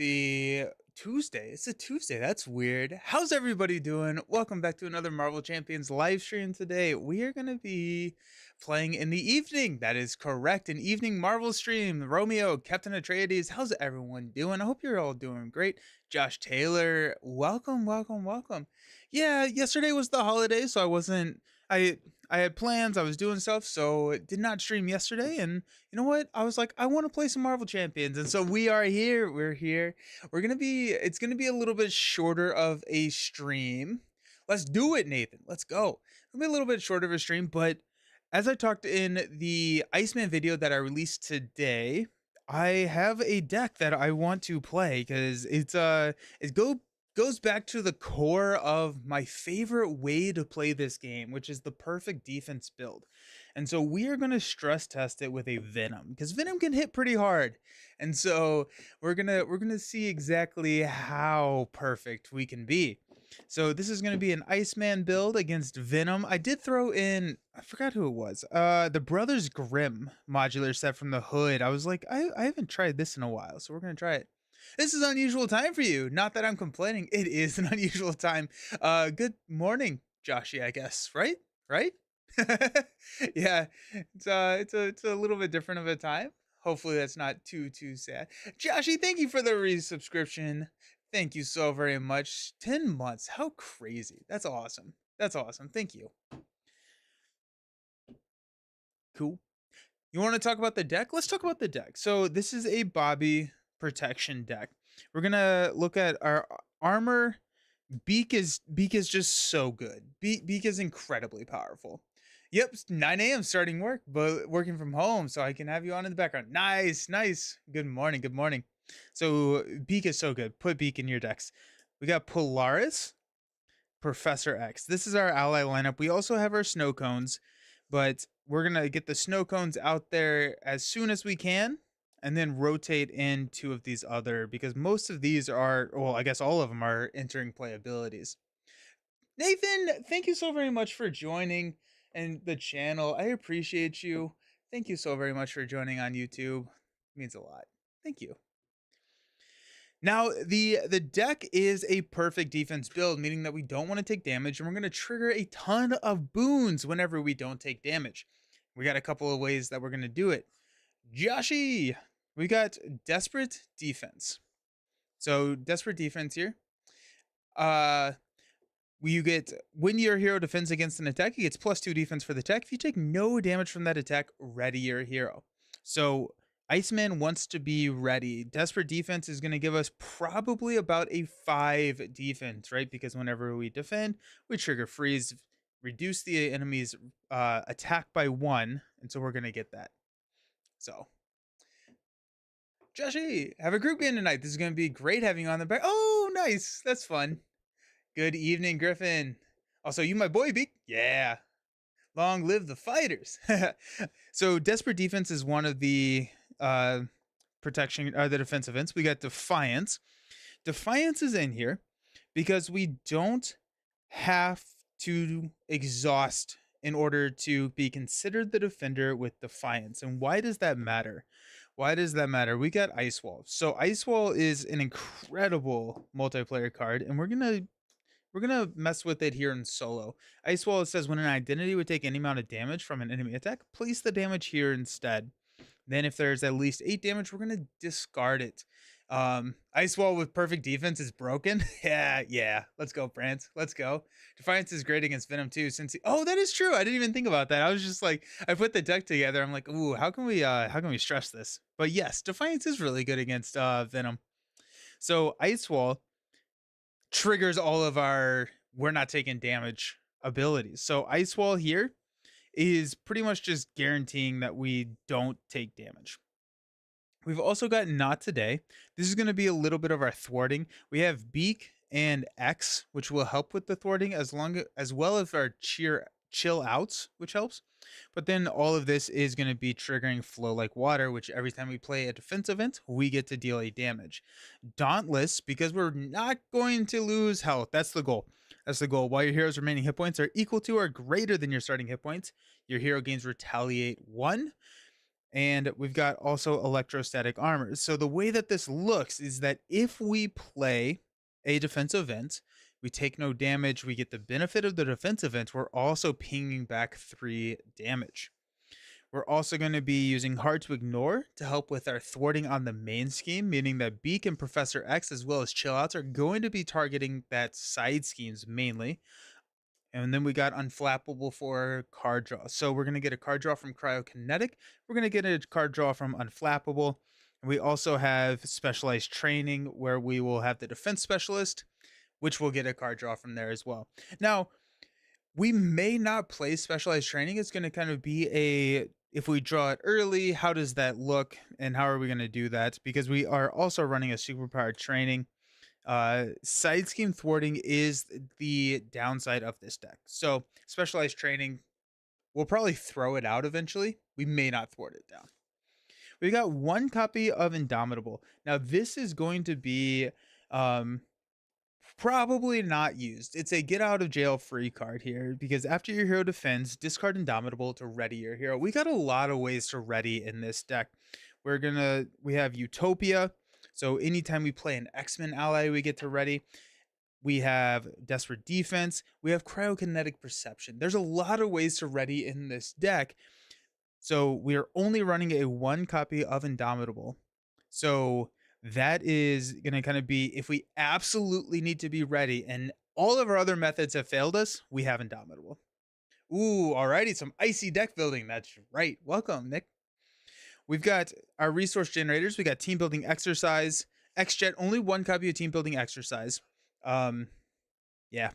Happy Tuesday. It's a Tuesday. That's weird. How's everybody doing? Welcome back to another Marvel Champions live stream today. We are going to be playing in the evening. That is correct. An evening Marvel stream. Romeo, Captain Atreides, how's everyone doing? I hope you're all doing great. Josh Taylor, welcome, welcome, welcome. Yeah, yesterday was the holiday, so I I had plans, I was doing stuff, so did not stream yesterday, and you know what? I was like, I want to play some Marvel Champions. And so we are here. We're here. It's going to be a little bit shorter of a stream. Let's do it, Nathan. Let's go. It'll be a little bit shorter of a stream, but as I talked in the Iceman video that I released today, I have a deck that I want to play because goes back to the core of my favorite way to play this game, which is the perfect defense build. And so we are going to stress test it with a Venom because Venom can hit pretty hard. And so we're going to see exactly how perfect we can be. So this is going to be an Iceman build against Venom. I did throw in, I forgot who it was. The Brothers Grimm modular set from the hood. I was like, I haven't tried this in a while, so we're going to try it. This is an unusual time for you. Not that I'm complaining. It is an unusual time. Good morning, Joshy, I guess. Right? Right? Yeah. It's a little bit different of a time. Hopefully that's not too sad. Joshy, thank you for the resubscription. Thank you so very much. 10 months. How crazy. That's awesome. That's awesome. Thank you. Cool. You want to talk about the deck? Let's talk about the deck. So this is a Bobby protection deck. We're gonna look at our armor. Beak is just so good. Beak is incredibly powerful. Yep, 9 a.m. starting work, but working from home, so I can have you on in the background. Nice, nice. Good morning, good morning. So Beak is so good. Put Beak in your decks. We got Polaris, Professor X. This is our ally lineup. We also have our snow cones, but we're gonna get the snow cones out there as soon as we can and then rotate in two of these other, because most of these are, well, I guess all of them are entering play abilities. Nathan, thank you so very much for joining and the channel. I appreciate you. Thank you so very much for joining on YouTube. It means a lot. Thank you. Now, the deck is a perfect defense build, meaning that we don't want to take damage, and we're going to trigger a ton of boons whenever we don't take damage. We got a couple of ways that we're going to do it. Joshy, we got Desperate Defense. So, Desperate Defense here. You get, when your hero defends against an attack, he gets +2 defense for the attack. If you take no damage from that attack, ready your hero. So, Iceman wants to be ready. Desperate Defense is going to give us probably about a 5 defense, right? Because whenever we defend, we trigger freeze, reduce the enemy's attack by 1, and so we're going to get that. So, Joshy, have a group game tonight. This is going to be great having you on the back. Oh, nice. That's fun. Good evening, Griffin. Also, you my boy, Beak. Yeah. Long live the fighters. So, Desperate Defense is one of the protection, the defense events. We got Defiance. Defiance is in here because we don't have to exhaust in order to be considered the defender with Defiance. And why does that matter? Why does that matter? We got Ice Wall. So Ice Wall is an incredible multiplayer card, and we're gonna mess with it here in solo. Ice Wall, it says when an identity would take any amount of damage from an enemy attack, place the damage here instead. Then if there's at least 8 damage, we're gonna discard it. Ice Wall with perfect defense is broken. yeah. Let's go, France. Let's go. Defiance is great against Venom too, since oh, that is true. I didn't even think about that. I was just like, I put the deck together. I'm like, ooh, how can we stress this? But yes, Defiance is really good against Venom. So Ice Wall triggers all of our we're not taking damage abilities. So Ice Wall here is pretty much just guaranteeing that we don't take damage. We've also got Not Today. This is going to be a little bit of our thwarting. We have Beak and X, which will help with the thwarting, as well as our chill outs, which helps. But then all of this is going to be triggering Flow Like Water, which every time we play a defense event, we get to deal a damage. Dauntless, because we're not going to lose health. That's the goal. That's the goal. While your hero's remaining hit points are equal to or greater than your starting hit points, your hero gains Retaliate 1. And we've got also electrostatic armor. So the way that this looks is that if we play a defense event, we take no damage, we get the benefit of the defense event, we're also pinging back 3 damage. We're also going to be using Hard to Ignore to help with our thwarting on the main scheme, meaning that Beak and Professor X, as well as Chillouts, are going to be targeting that side schemes mainly. And then we got Unflappable for card draw. So we're going to get a card draw from Cryokinetic. We're going to get a card draw from Unflappable. And we also have Specialized Training, where we will have the Defense Specialist, which will get a card draw from there as well. Now, we may not play Specialized Training. It's going to kind of be a, if we draw it early, how does that look? And how are we going to do that? Because we are also running a Superpowered Training. Side scheme thwarting is the downside of this deck. So Specialized Training, we'll probably throw it out eventually. We may not thwart it down. We got 1 copy of Indomitable. Now this is going to be probably not used. It's a get out of jail free card here, because after your hero defends, discard Indomitable to ready your hero. We got a lot of ways to ready in this deck. We have Utopia. So anytime we play an X-Men ally, we get to ready. We have Desperate Defense. We have Cryokinetic Perception. There's a lot of ways to ready in this deck. So we are only running a 1 copy of Indomitable. So that is going to kind of be, if we absolutely need to be ready and all of our other methods have failed us, we have Indomitable. Ooh, alrighty, some icy deck building. That's right. Welcome, Nick. We've got our resource generators. We got Team Building Exercise. X-Jet, only 1 copy of Team Building Exercise. Yeah.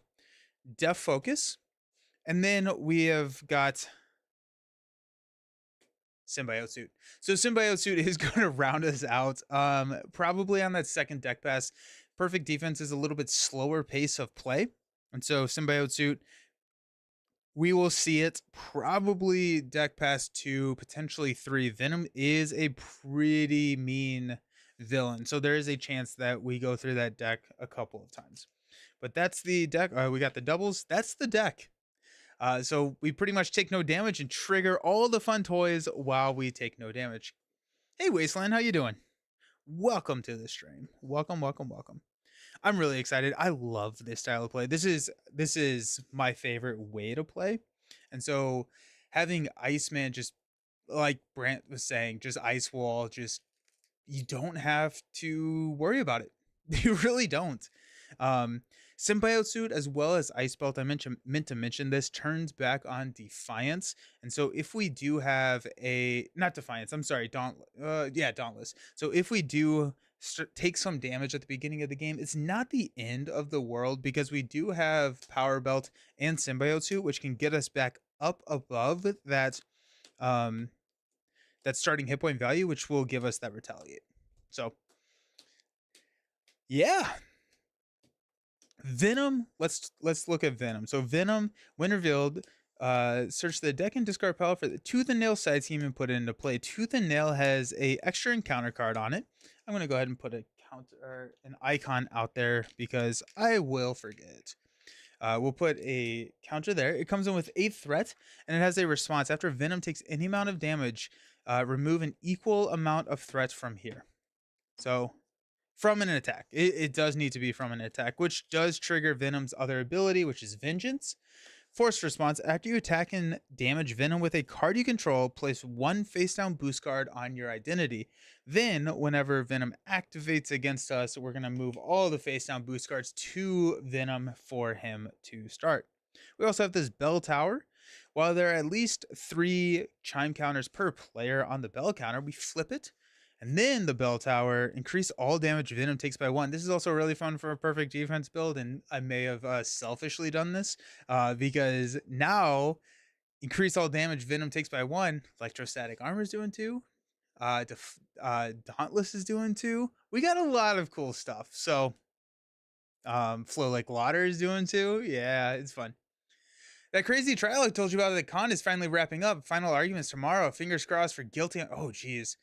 Def Focus. And then we have got Symbiote Suit. So Symbiote Suit is going to round us out. Probably on that second deck pass. Perfect Defense is a little bit slower pace of play. And so Symbiote Suit, we will see it probably deck pass 2, potentially 3. Venom is a pretty mean villain. So there is a chance that we go through that deck a couple of times. But that's the deck. We got the doubles. That's the deck. So we pretty much take no damage and trigger all the fun toys while we take no damage. Hey Wasteland, how you doing? Welcome to the stream. Welcome, welcome, welcome. I'm really excited. I love this style of play. This is my favorite way to play. And so having Iceman, just like Brant was saying, just Ice Wall, just, you don't have to worry about it. You really don't. Symbiote Suit as well as Ice Belt, I meant to mention this, turns back on Defiance. And so if we do have a, not Defiance, I'm sorry, Dauntless. So if we do take some damage at the beginning of the game, it's not the end of the world, because we do have Power Belt and Symbiote Suit, which can get us back up above that that starting hit point value, which will give us that Retaliate. So yeah. Venom, let's look at Venom. So Venom, when revealed, search the deck and discard power for the Tooth and Nail side scheme and put it into play. Tooth and Nail has a extra encounter card on it. I'm gonna go ahead and put a counter, an icon out there because I will forget. We'll put a counter there. It comes in with 8 threat, and it has a response. After Venom takes any amount of damage, remove an equal amount of threat from here. So from an attack. It does need to be from an attack, which does trigger Venom's other ability, which is Vengeance. Forced response. After you attack and damage Venom with a card you control, place 1 face down boost card on your identity. Then, whenever Venom activates against us, we're going to move all the face down boost cards to Venom for him to start. We also have this Bell Tower. While there are at least 3 chime counters per player on the Bell counter, we flip it. And then the Bell Tower, increase all damage Venom takes by 1. This is also really fun for a perfect defense build, and I may have selfishly done this because now increase all damage Venom takes by 1. Electrostatic Armor is doing 2. Dauntless is doing 2. We got a lot of cool stuff. So Flow Like Water is doing 2. Yeah, it's fun. That crazy trial I told you about at the con is finally wrapping up. Final arguments tomorrow. Fingers crossed for guilty. Oh, geez.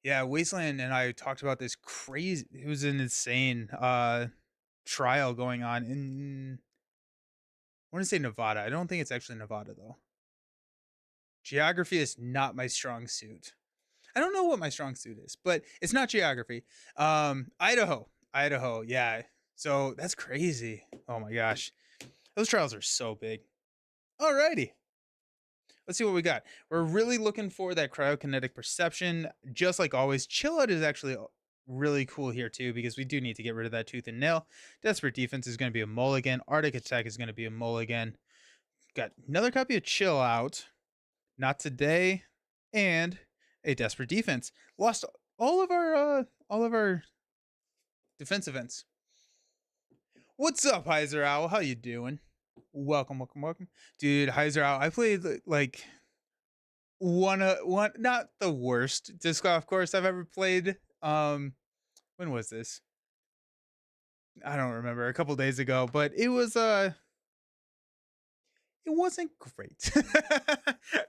Yeah, Wasteland and I talked about this crazy, it was an insane trial going on in, I want to say Nevada. I don't think it's actually Nevada though. Geography is not my strong suit. I don't know what my strong suit is, but it's not geography. Idaho, yeah. So that's crazy. Oh my gosh, those trials are so big. Alrighty, let's see what we got. We're really looking for that cryokinetic perception. Just like always, chill out is actually really cool here too, because we do need to get rid of that tooth and nail. Desperate defense is going to be a mulligan. Arctic attack is going to be a mulligan. Got another copy of chill out. Not today, and a desperate defense. Lost all of our defense events. What's up, Heiser Owl? How you doing? Welcome, welcome, welcome, dude. Heiser Owl. I played like one, not the worst disc golf course I've ever played. When was this? I don't remember. A couple days ago, but it wasn't great.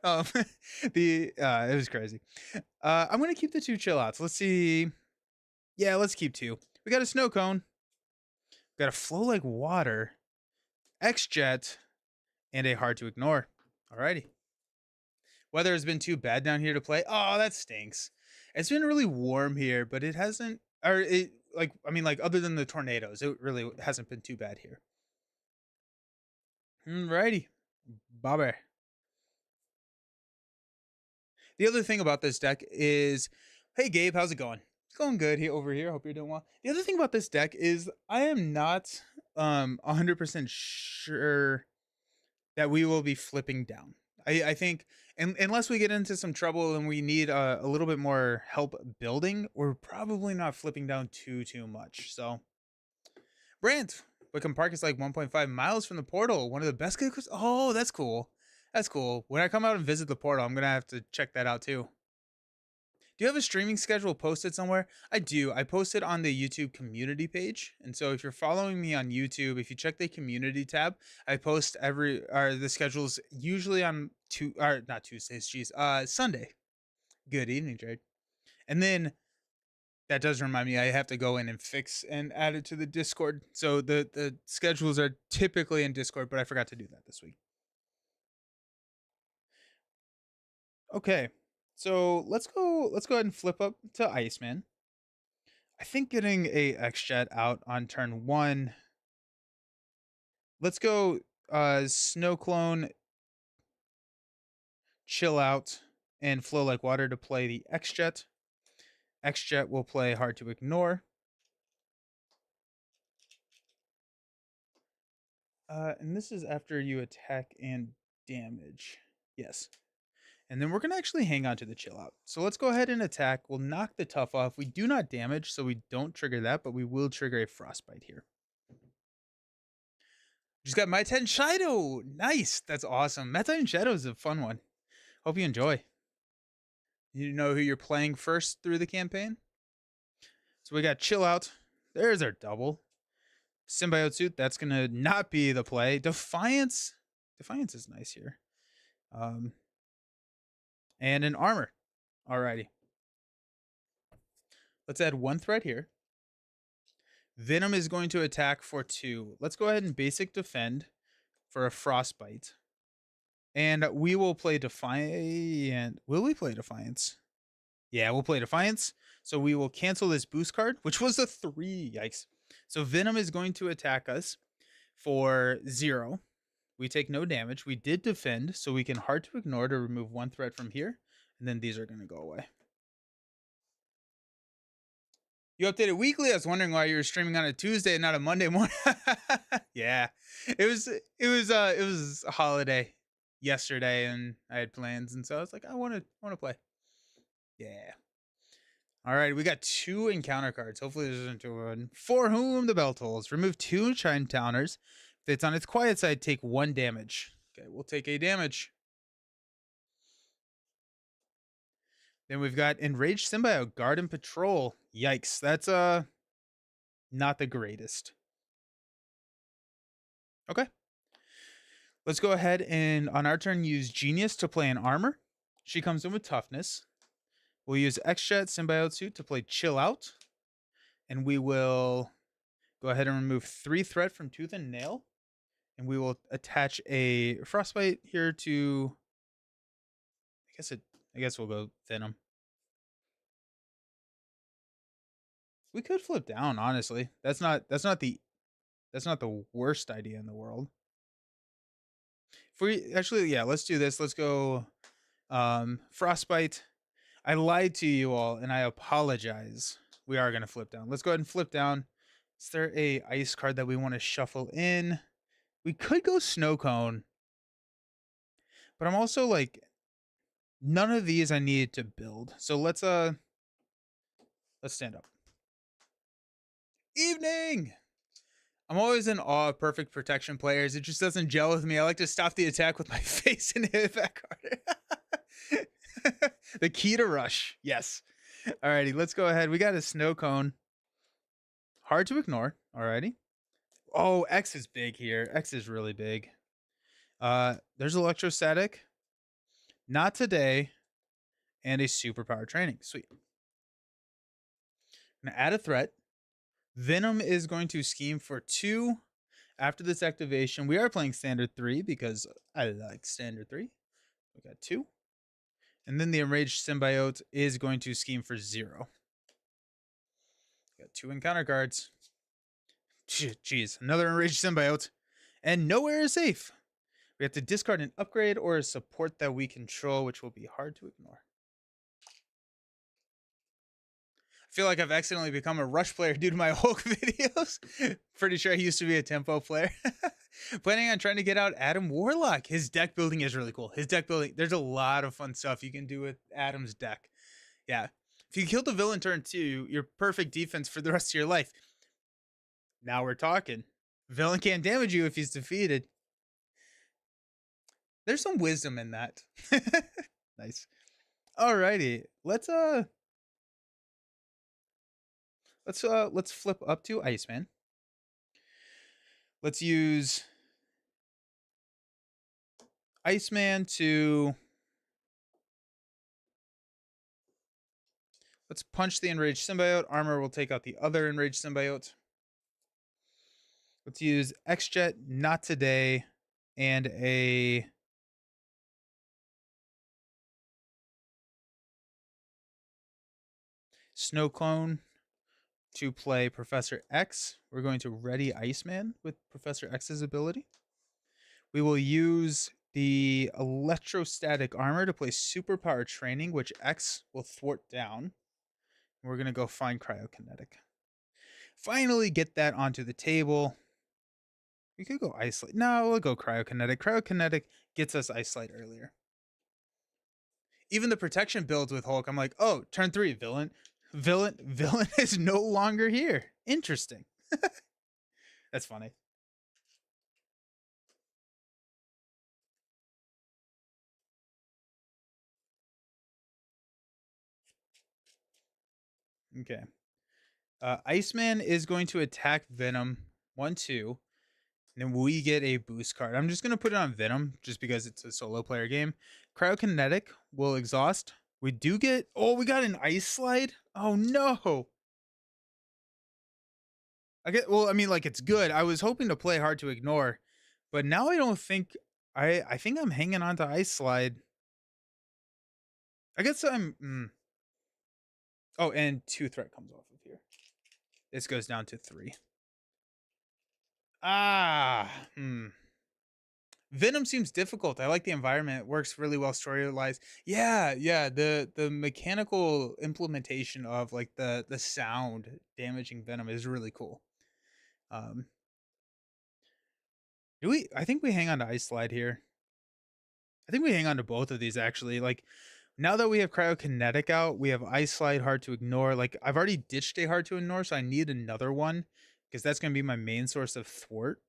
um, it was crazy. I'm gonna keep the 2 chill outs. Let's see. Yeah, let's keep 2. We got a snow cone. We got a flow like water, X-Jet, and a hard to ignore. Alrighty. Weather has been too bad down here to play. Oh, that stinks. It's been really warm here, but it hasn't, or it like I mean, like other than the tornadoes, it really hasn't been too bad here. Alrighty, Bobber. The other thing about this deck is, hey Gabe, how's it going? It's going good here over here. Hope you're doing well. The other thing about this deck is I am not 100% sure that we will be flipping down. I think unless we get into some trouble and we need a little bit more help building, we're probably not flipping down too much. So, Brant, Wickham Park is like 1.5 miles from the portal. One of the best. Oh, that's cool. That's cool. When I come out and visit the portal, I'm gonna have to check that out too. Do you have a streaming schedule posted somewhere? I do. I post it on the YouTube community page. And so if you're following me on YouTube, if you check the community tab, I post the schedules usually on not Tuesdays, geez, Sunday. Good evening, Jared. And then that does remind me I have to go in and fix and add it to the Discord. So the schedules are typically in Discord, but I forgot to do that this week. Okay. So let's go ahead and flip up to Iceman. I think getting a X-Jet out on turn 1. Let's go Snow Clone, chill out, and flow like water to play the X-Jet. X-Jet will play hard to ignore. And this is after you attack and damage. Yes. And then we're going to actually hang on to the chill out. So let's go ahead and attack. We'll knock the tough off. We do not damage, so we don't trigger that, but we will trigger a frostbite here. Just got My Ten Shadow. Nice. That's awesome. My Ten Shadow is a fun one. Hope you enjoy. You know who you're playing first through the campaign? So we got Chill Out. There's our double. Symbiote Suit. That's going to not be the play. Defiance. Defiance is nice here. And an armor. Alrighty. Let's add 1 threat here. Venom is going to attack for 2. Let's go ahead and basic defend for a frostbite. And we will play Defiant. Will we play Defiance? Yeah, we'll play Defiance. So we will cancel this boost card, which was a 3. Yikes. So Venom is going to attack us for 0. We take no damage. We did defend, so we can hard to ignore to remove 1 threat from here. And then these are going to go away. You updated weekly. I was wondering why you were streaming on a Tuesday and not a Monday morning. Yeah, it was a holiday yesterday, and I had plans, and so I was like, I want to play. Yeah. All right, we got 2 encounter cards. Hopefully, there's isn't one. For whom the bell tolls. Remove 2 shine counters. If it's on its quiet side, take 1 damage. Okay, we'll take a damage. Then we've got Enraged Symbiote, Guard and Patrol. Yikes, that's not the greatest. Okay. Let's go ahead and on our turn use Genius to play an armor. She comes in with toughness. We'll use X-Jet Symbiote Suit to play Chill Out. And we will go ahead and remove 3 threat from Tooth and Nail. And we will attach a Frostbite here to I guess we'll go Venom. We could flip down, honestly. That's not the worst idea in the world. If we actually, yeah, let's do this. Let's go frostbite. I lied to you all and I apologize. We are going to flip down. Let's go ahead and flip down. Is there a ice card that we want to shuffle in? We could go snow cone. But I'm also like none of these I needed to build. So let's stand up. Evening. I'm always in awe of perfect protection players. It just doesn't gel with me. I like to stop the attack with my face and hit that card. The key to rush. Yes. Alrighty, let's go ahead. We got a snow cone. Hard to ignore. Alrighty. Oh, X is big here. X is really big. There's electrostatic. Not today. And a superpower training. Sweet. I'm gonna add a threat. Venom is going to scheme for 2. After this activation, we are playing standard 3 because I like standard 3. We got 2. And then the enraged symbiote is going to scheme for 0. Got 2 encounter cards. Jeez, another enraged symbiote. And nowhere is safe. We have to discard an upgrade or a support that we control, which will be hard to ignore. I feel like I've accidentally become a rush player due to my Hulk videos. Pretty sure he used to be a tempo player. Planning on trying to get out Adam Warlock. His deck building is really cool. His deck building, there's a lot of fun stuff you can do with Adam's deck. Yeah. If you kill the villain turn 2, you're perfect defense for the rest of your life. Now we're talking. Villain can't damage you if he's defeated. There's some wisdom in that. Nice. Alrighty. Let's flip up to Iceman. Let's use Iceman to let's punch the enraged symbiote. Armor will take out the other enraged symbiote. Let's use X-Jet, not today, and a snow clone to play Professor X. We're going to ready Iceman with Professor X's ability. We will use the electrostatic armor to play superpower training, which X will thwart down. We're going to go find cryokinetic. Finally get that onto the table. We could go isolate. No, we'll go cryokinetic. Cryokinetic gets us isolate earlier. Even the protection builds with Hulk, I'm like, oh, turn 3, villain is no longer here. Interesting. That's funny. Okay. Iceman is going to attack Venom 1-2. And then we get a boost card. I'm just going to put it on Venom just because it's a solo player game. Cryokinetic will exhaust. We do get... Oh, we got an Ice Slide? Oh, no. Well, I mean, like, it's good. I was hoping to play hard to ignore. But now I don't think... I think I'm hanging on to Ice Slide. I guess I'm... Oh, and 2 threat comes off of here. This goes down to 3. Venom seems difficult. I like the environment. It works really well story-wise. Yeah. The mechanical implementation of like the sound damaging Venom is really cool. I think we hang on to Ice Slide here. I think we hang on to both of these actually. Like now that we have Cryokinetic out, we have Ice Slide hard to ignore. Like I've already ditched a hard to ignore, so I need another one because that's going to be my main source of thwart.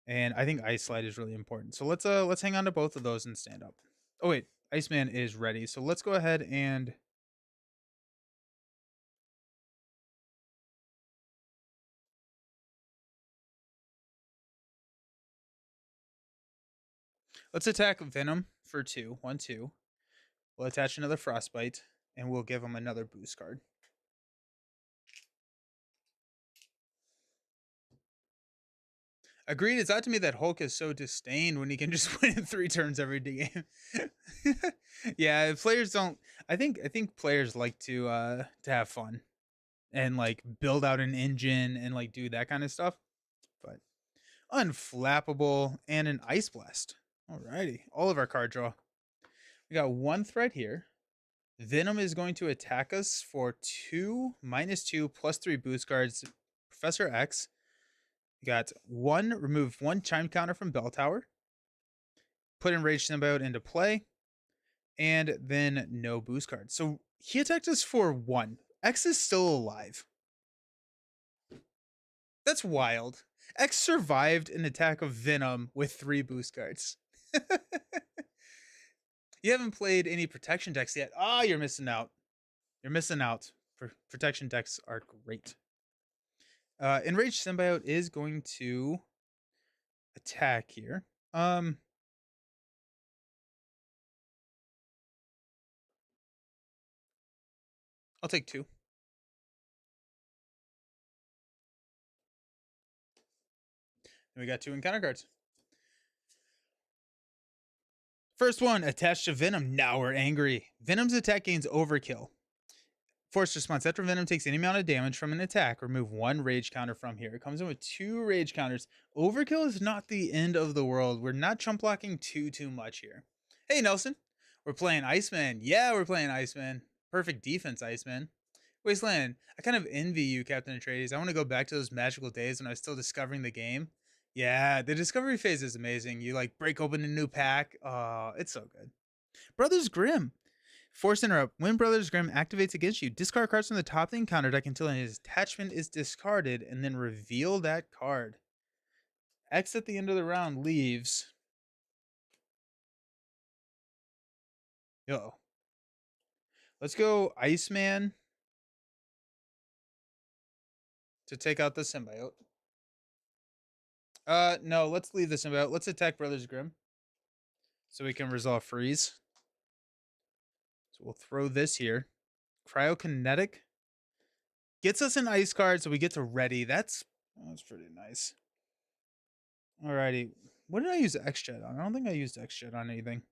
And I think Ice Slide is really important. So let's hang on to both of those and stand up. Oh wait, Iceman is ready. So let's go ahead and let's attack Venom for 2. 1-2. We'll attach another Frostbite, and we'll give him another boost card. Agreed. It's odd to me that Hulk is so disdained when he can just win in 3 turns every game. Yeah, players don't. I think players like to have fun. and like build out an engine and like do that kind of stuff. But unflappable and an ice blast. Alrighty, all of our card draw. We got one threat here. Venom is going to attack us for 2, -2, +3 boost cards. Professor X. We got one, remove one chime counter from Bell Tower. Put Enraged Symbiote into play. And then no boost cards. So he attacked us for 1. X is still alive. That's wild. X survived an attack of Venom with 3 boost cards. You haven't played any protection decks yet. Ah, you're missing out. You're missing out. Protection decks are great. Enraged Symbiote is going to attack here. I'll take 2. And we got 2 encounter cards. First one, attached to Venom. Now we're angry. Venom's attack gains overkill. Forced response. After Venom takes any amount of damage from an attack, remove 1 rage counter from here. It comes in with 2 rage counters. Overkill is not the end of the world. We're not chump blocking too much here. Hey, Nelson. We're playing Iceman. Yeah, we're playing Iceman. Perfect defense, Iceman. Wasteland, I kind of envy you, Captain Atreides. I want to go back to those magical days when I was still discovering the game. Yeah, the discovery phase is amazing. You like break open a new pack. Oh, it's so good. Brothers Grimm. Force interrupt. When Brothers Grimm activates against you, discard cards from the top of the encounter deck until his attachment is discarded, and then reveal that card. X at the end of the round leaves. Uh-oh. Let's go Iceman to take out the symbiote. No, let's leave the symbiote. Let's attack Brothers Grimm so we can resolve freeze. So we'll throw this here. Cryokinetic gets us an ice card, so we get to ready. That's pretty nice. Alrighty. What did I use X-Jet on? I don't think I used X-Jet on anything.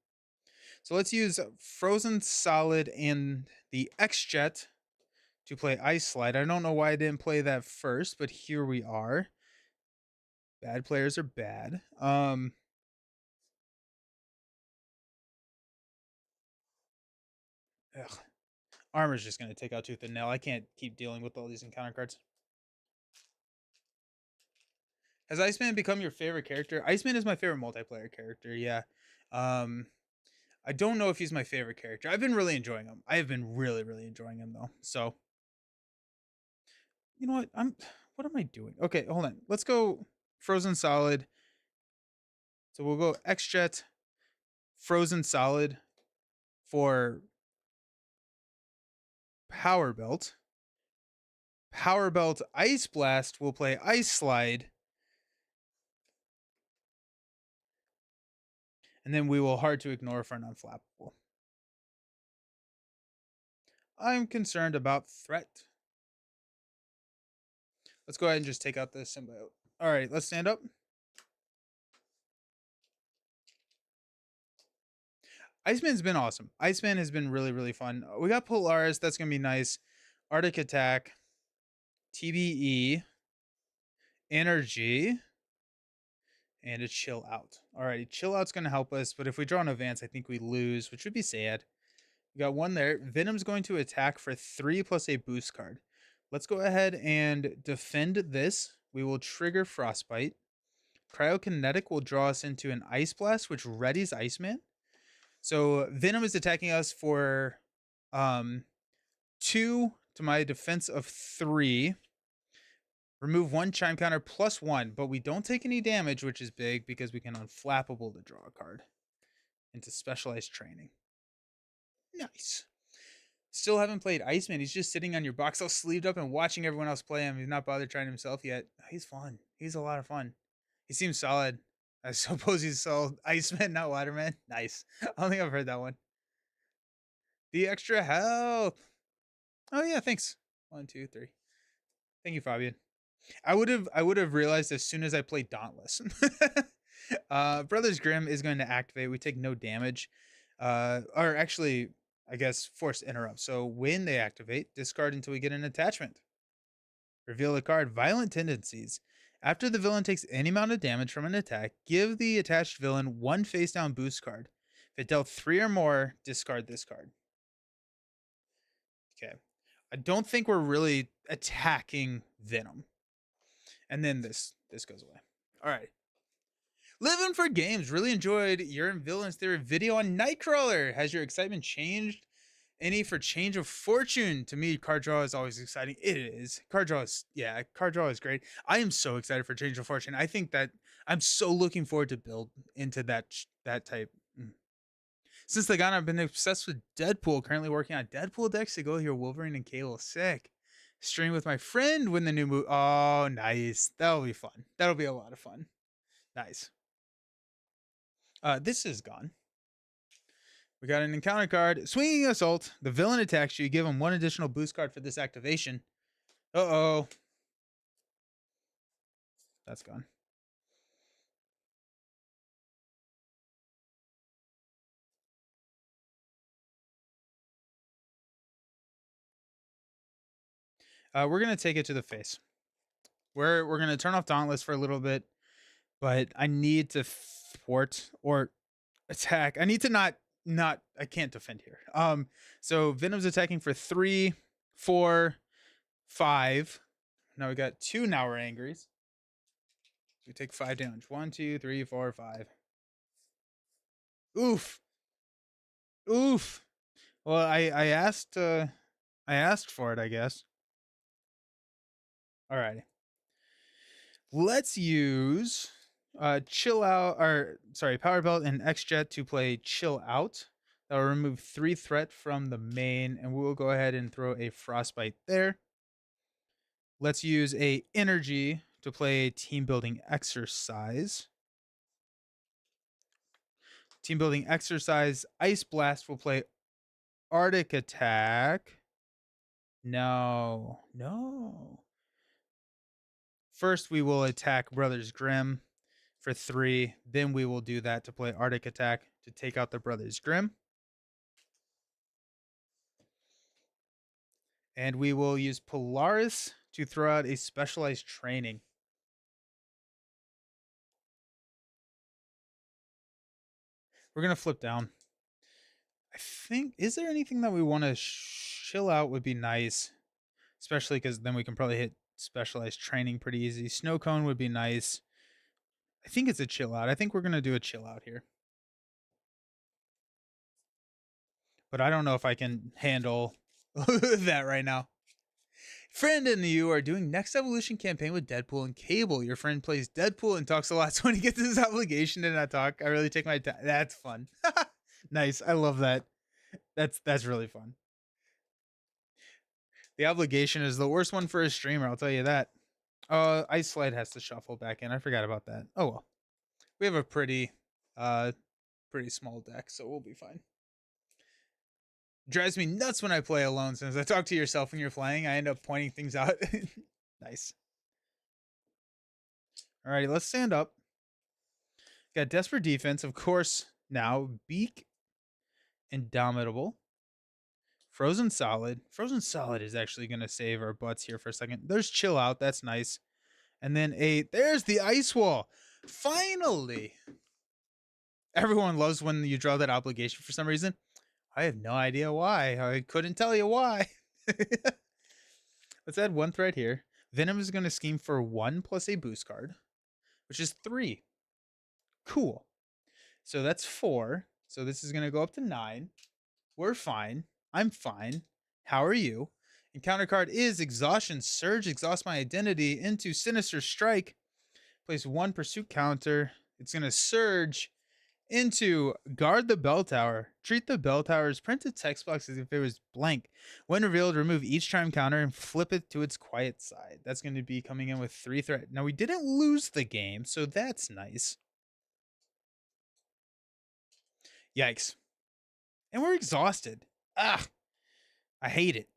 So let's use Frozen Solid and the X-Jet to play Ice Slide. I don't know why I didn't play that first, but here we are. Bad players are bad. Ugh. Armor's just going to take out Tooth and Nail. I can't keep dealing with all these encounter cards. Has Iceman become your favorite character? Iceman is my favorite multiplayer character, yeah. I don't know if he's my favorite character. I've been really enjoying him. I have been really enjoying him, though. So, you know what? What am I doing? Okay, hold on. Let's go Frozen Solid. So we'll go X-Jet, Frozen Solid for Power Belt. Power Belt Ice Blast will play Ice Slide. And then we will Hard to Ignore for an unflappable. I'm concerned about threat. Let's go ahead and just take out the symbiote. All right, let's stand up. Iceman's been awesome. Iceman has been really fun. We got Polaris. That's going to be nice. Arctic Attack. TBE. Energy. And a Chill Out. Alrighty, Chill Out's going to help us. But if we draw an advance, I think we lose, which would be sad. We got one there. Venom's going to attack for 3 plus a boost card. Let's go ahead and defend this. We will trigger Frostbite. Cryokinetic will draw us into an Ice Blast, which readies Iceman. So Venom is attacking us for 2 to my defense of 3. Remove 1 chime counter plus 1, but we don't take any damage, which is big because we can unflappable to draw a card into specialized training. Nice. Still haven't played Iceman. He's just sitting on your box all sleeved up and watching everyone else play him. He's not bothered trying himself yet. He's fun. He's a lot of fun. He seems solid. I suppose he's solid. Iceman, not Waterman. Nice. I don't think I've heard that one. The extra health. Oh yeah, thanks. 1, 2, 3. Thank you, Fabian. I would have realized as soon as I played Dauntless. Brothers Grimm is going to activate. We take no damage. Or actually, I guess force interrupt. So when they activate, discard until we get an attachment. Reveal the card Violent Tendencies. After the villain takes any amount of damage from an attack, give the attached villain one face down boost card. If it dealt 3 or more, discard this card. Okay. I don't think we're really attacking Venom. And then this goes away. All right. Living for Games. Really enjoyed your Villains Theory video on Nightcrawler. Has your excitement changed any for Change of Fortune? To me, card draw is always exciting. It is. Card draw is great. I am so excited for Change of Fortune. I think that I'm so looking forward to build into that type. Since the gun, I've been obsessed with Deadpool. Currently working on Deadpool decks to go here. Wolverine and Cable. Sick. Stream with my friend when the new movie. Oh, nice. That'll be fun. That'll be a lot of fun. Nice. This is gone. We got an encounter card. Swinging Assault. The villain attacks you. Give him one additional boost card for this activation. Uh-oh. That's gone. We're going to take it to the face. We're going to turn off Dauntless for a little bit, but I need to thwart or attack. I need to not I can't defend here. So Venom's attacking for 3, 4, 5. Now we got 2 now we're angries. We take 5 damage. 1, 2, 3, 4, 5. Oof. Oof. Well, I asked for it, I guess. All right. Let's use Chill Out, or sorry, Power Belt and X-Jet to play Chill Out. That will remove 3 threat from the main, and we will go ahead and throw a Frostbite there. Let's use a Energy to play Team Building Exercise. Team Building Exercise. Ice Blast will play Arctic Attack. No. First, we will attack Brothers Grimm for 3. Then we will do that to play Arctic Attack to take out the Brothers Grimm. And we will use Polaris to throw out a Specialized Training. We're going to flip down. I think, is there anything that we want to chill out would be nice? Especially because then we can probably hit Specialized Training pretty easy. Snow Cone would be nice. I think it's a chill out. I think we're going to do a chill out here. But I don't know if I can handle that right now. Friend and you are doing Next Evolution campaign with Deadpool and Cable. Your friend plays Deadpool and talks a lot. So when he gets his obligation to not talk, I really take my time. That's fun. Nice. I love that. That's really fun. The obligation is the worst one for a streamer, I'll tell you that. Ice Slide has to shuffle back in. I forgot about that. Oh well. We have a pretty small deck, so we'll be fine. Drives me nuts when I play alone. Since I talk to yourself when you're playing, I end up pointing things out. Nice. Alrighty, let's stand up. Got Desperate Defense, of course. Now Beak, Indomitable, Frozen Solid. Frozen Solid is actually going to save our butts here for a second. There's Chill Out. That's nice. And then there's the Ice Wall. Finally. Everyone loves when you draw that obligation for some reason. I have no idea why. I couldn't tell you why. Let's add 1 threat here. Venom is going to scheme for 1 plus a boost card, which is 3. Cool. So that's 4. So this is going to go up to 9. We're fine. I'm fine. How are you? Encounter card is Exhaustion. Surge. Exhaust my identity into Sinister Strike. Place 1 pursuit counter. It's going to surge into Guard the Bell Tower. Treat the bell tower's printed text box as if it was blank. When revealed, remove each charm counter and flip it to its quiet side. That's going to be coming in with 3 threat. Now, we didn't lose the game, so that's nice. Yikes. And we're exhausted. Ah, I hate it.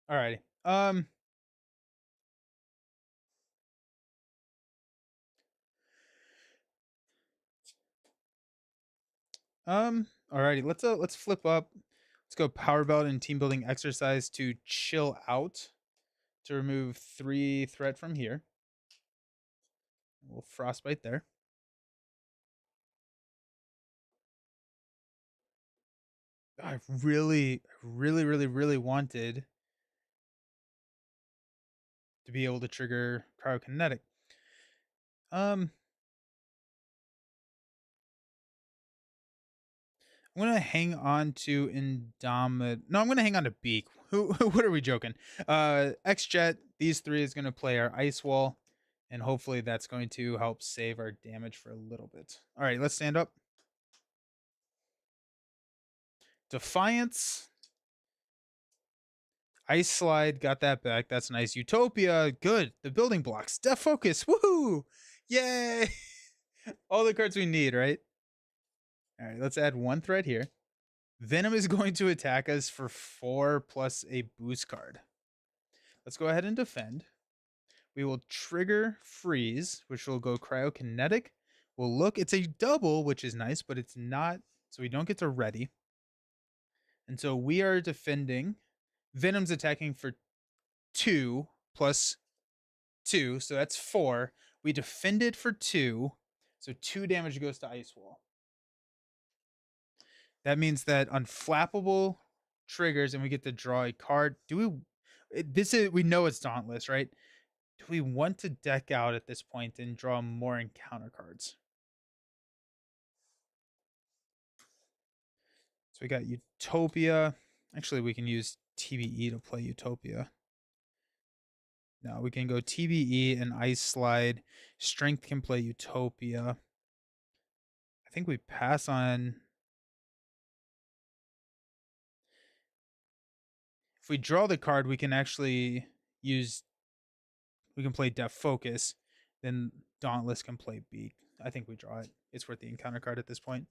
Alrighty. Alrighty. Let's flip up. Let's go Power Belt and Team Building Exercise to Chill Out to remove 3 threat from here. We'll frostbite there. I really wanted to be able to trigger cryokinetic. I'm gonna hang on to Indomit. No, I'm gonna hang on to Beak. What are we joking? X-Jet, these 3 is gonna play our Ice Wall, and hopefully that's going to help save our damage for a little bit. All right, let's stand up. Defiance. Ice Slide, got that back. That's nice. Utopia, good. The building blocks. Death Focus, woohoo! Yay! All the cards we need, right? All right, let's add 1 threat here. Venom is going to attack us for 4 plus a boost card. Let's go ahead and defend. We will trigger Freeze, which will go Cryokinetic. We'll look. It's a double, which is nice, but it's not, so we don't get to ready. And so we are defending. Venom's attacking for 2 plus 2, so that's 4. We defended for 2, so 2 damage goes to Ice Wall. That means that Unflappable triggers and we get to draw a card. We know it's Dauntless, right? Do we want to deck out at this point and draw more encounter cards? So we got Utopia. Actually, we can use TBE to play Utopia. No, we can go TBE and Ice Slide. Strength can play Utopia. I think we pass on. If we draw the card, we can actually use. We can play Death Focus. Then Dauntless can play Beak. I think we draw it. It's worth the encounter card at this point.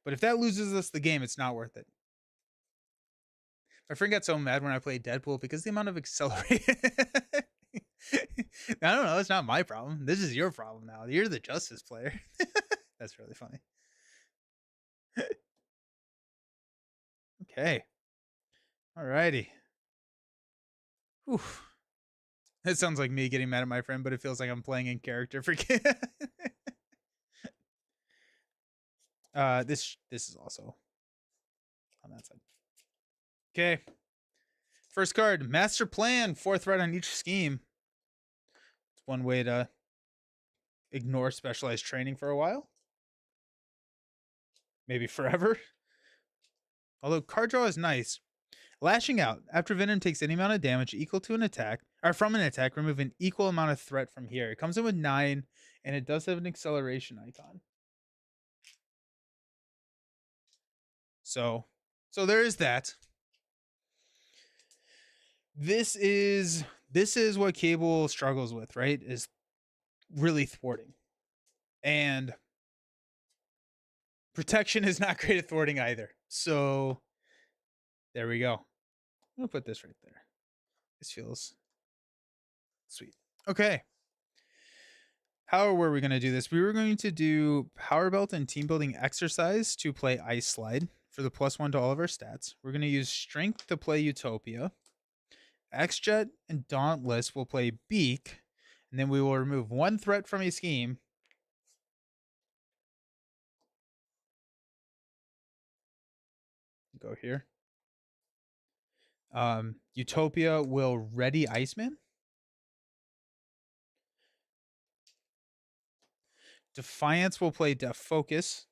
But if that loses us the game, it's not worth it. My friend got so mad when I played Deadpool because the amount of accelerate. I don't know. It's not my problem. This is your problem now. You're the Justice player. That's really funny. Okay. Alrighty. Whew. It sounds like me getting mad at my friend, but it feels like I'm playing in character for this is also on that side. Okay. First card, Master Plan, 4 threat on each scheme. It's one way to ignore specialized training for a while. Maybe forever. Although card draw is nice. Lashing out. After Venom takes any amount of damage equal to an attack, or from an attack, remove an equal amount of threat from here. It comes in with 9, and it does have an acceleration icon. So there is that. This is what Cable struggles with, right? Is really thwarting. And protection is not great at thwarting either. So there we go. I'm gonna put this right there. This feels sweet. Okay. How were we going to do this? We were going to do Power Belt and Team Building Exercise to play Ice Slide for the +1 to all of our stats. We're going to use Strength to play Utopia. X-Jet and Dauntless will play Beak. And then we will remove 1 threat from a scheme. Go here. Utopia will ready Iceman. Defiance will play Death Focus.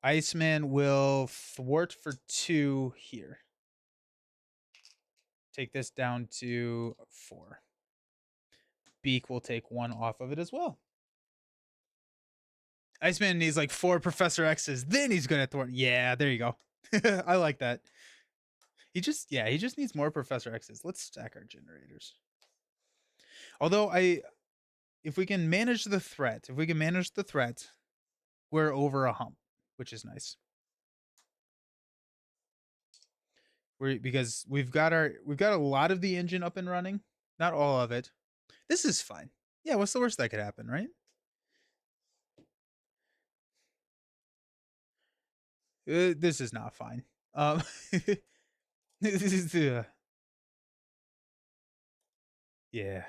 Iceman will thwart for 2 here. Take this down to 4. Beak will take 1 off of it as well. Iceman needs like 4 Professor X's, then he's good at thwart. Yeah, there you go. I like that. He just needs more Professor X's. Let's stack our generators. Although if we can manage the threat, we're over a hump, which is nice. Because we've got a lot of the engine up and running, not all of it. This is fine. Yeah, what's the worst that could happen, right? This is not fine. Um, this is yeah.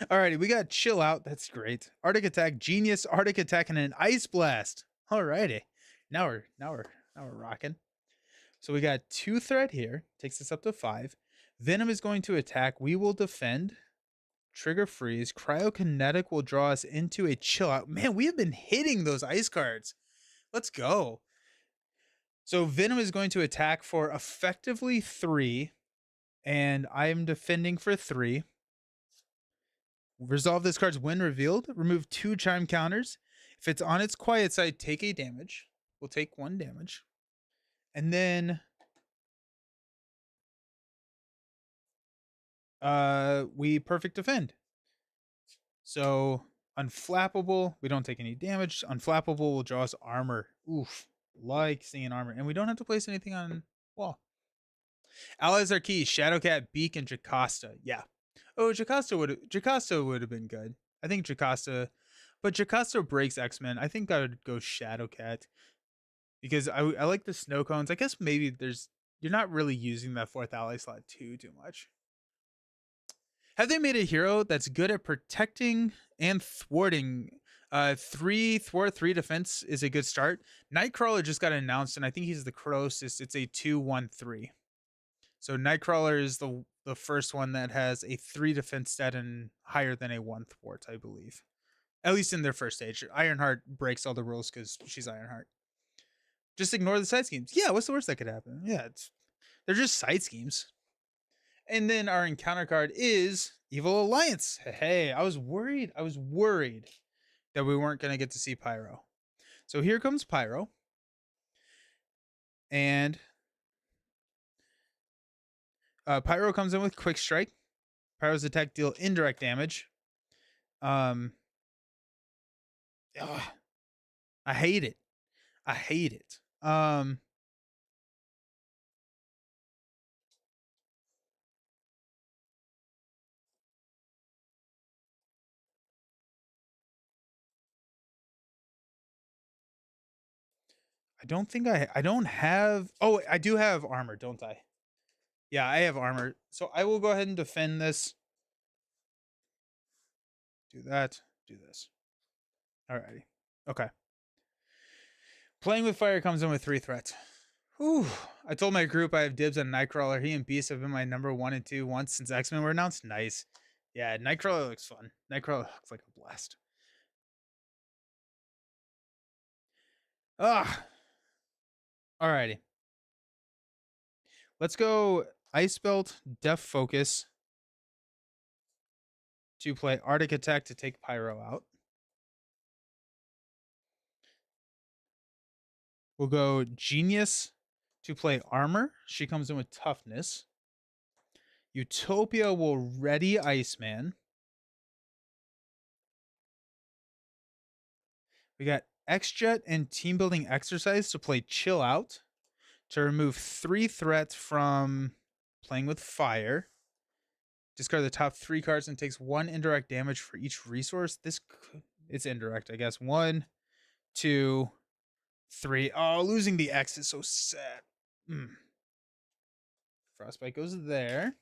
Alrighty, we got chill out. That's great. Arctic attack, genius, Arctic attack, and an ice blast. Alrighty, now we're rocking. So we got 2 threat here. Takes us up to 5. Venom is going to attack. We will defend. Trigger freeze. Cryokinetic will draw us into a chill out. Man, we have been hitting those ice cards. Let's go. So Venom is going to attack for effectively 3, and I am defending for 3. Resolve this card's when revealed. Remove 2 chime counters. If it's on its quiet side, take a damage. We'll take 1 damage. And then we perfect defend. So unflappable, we don't take any damage. Unflappable will draw us armor. Oof, like seeing armor. And we don't have to place anything on wall. Allies are key. Shadowcat, Beak, and Jocasta. Yeah. Oh, Jocasta would have been good. I think Jocasta, but Jocasta breaks X-Men. I think I would go Shadowcat. Because I like the snow cones. I guess maybe you're not really using that 4th ally slot too much. Have they made a hero that's good at protecting and thwarting? 3 thwart, 3 defense is a good start. Nightcrawler just got announced, and I think he's the closest. It's a 2/1/3. So Nightcrawler is the first one that has a 3 defense stat and higher than a 1 thwart, I believe. At least in their first stage. Ironheart breaks all the rules because she's Ironheart. Just ignore the side schemes. Yeah, what's the worst that could happen? Yeah, they're just side schemes. And then our encounter card is Evil Alliance. Hey, I was worried that we weren't going to get to see Pyro. So here comes Pyro. And Pyro comes in with Quick Strike. Pyro's attack deal indirect damage. I hate it. I hate it. I don't think I don't have. Oh, I do have armor, don't I? Yeah, I have armor. So I will go ahead and defend this. Do that. Do this. Alrighty. Okay. Playing with fire comes in with 3 threats. Whew. I told my group I have dibs on Nightcrawler. He and Beast have been my number 1 and 2 once since X-Men were announced. Nice. Yeah, Nightcrawler looks fun. Nightcrawler looks like a blast. Ah. Alrighty. Let's go Ice Belt, Def Focus to play Arctic Attack to take Pyro out. We'll go Genius to play Armor. She comes in with Toughness. Utopia will ready Iceman. We got X-Jet and Team Building Exercise to play Chill Out to remove 3 threats from playing with fire. Discard the top 3 cards and takes 1 indirect damage for each resource. It's indirect, I guess. 1, 2, 3. Oh, losing the X is so sad. Frostbite goes there.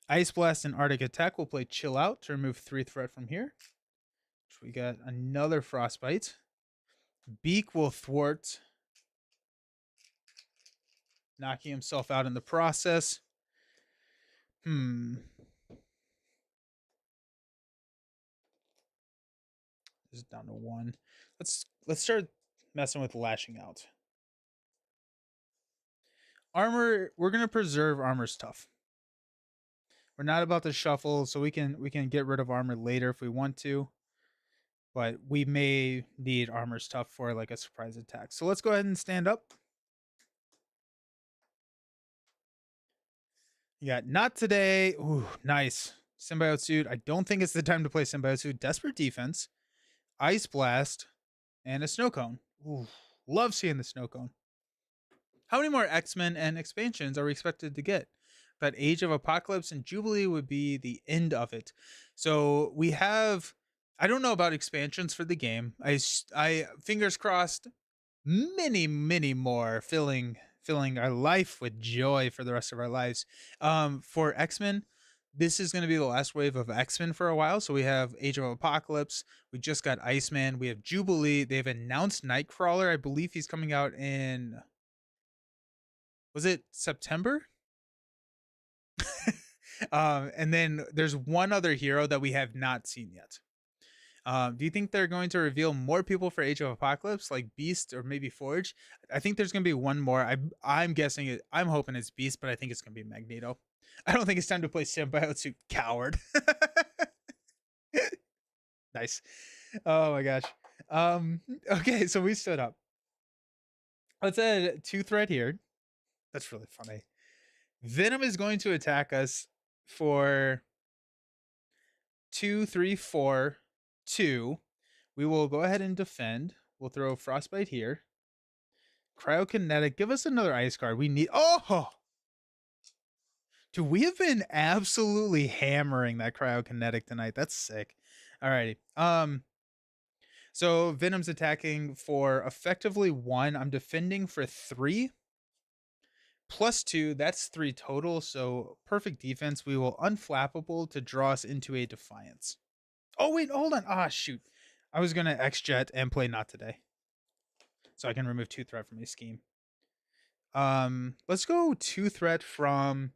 Ice Blast and Arctic Attack will play Chill Out to remove 3 threat from here. We got another Frostbite. Beak will thwart, knocking himself out in the process. This is down to 1. Let's start messing with Lashing Out. Armor, we're gonna preserve Armor's Tough. We're not about to shuffle, so we can get rid of armor later if we want to. But we may need Armor's Tough for like a surprise attack. So let's go ahead and stand up. You got Not Today. Ooh, nice. Symbiote Suit. I don't think it's the time to play Symbiote Suit. Desperate Defense. Ice Blast. And a Snow Cone. Ooh, love seeing the Snow Cone. How many more X-Men and expansions are we expected to get? But Age of Apocalypse and Jubilee would be the end of it. So we have I don't know about expansions for the game. I fingers crossed, many more filling our life with joy for the rest of our lives. For X-Men, this is going to be the last wave of X-Men for a while. So we have Age of Apocalypse. We just got Iceman. We have Jubilee. They've announced Nightcrawler. I believe he's coming out in, was it September? And then there's one other hero that we have not seen yet. Do you think they're going to reveal more people for Age of Apocalypse, like Beast or maybe Forge? I think there's going to be one more. I'm guessing it. I'm hoping it's Beast, but I think it's going to be Magneto. I don't think it's time to play symbiote suit coward. Nice. Oh my gosh. Okay, so we stood up. Let's add 2 threat here. That's really funny. Venom is going to attack us for 2, 3, 4, 2. We will go ahead and defend. We'll throw Frostbite here. Cryokinetic. Give us another ice card. We need. Oh! Dude, we have been absolutely hammering that cryokinetic tonight. That's sick. Alrighty. So Venom's attacking for effectively 1. I'm defending for 3. Plus 2. That's 3 total. So perfect defense. We will unflappable to draw us into a defiance. Oh, wait. Hold on. Ah, shoot. I was going to X-Jet and play Not Today. So I can remove 2 threat from a scheme. Let's go 2 threat from.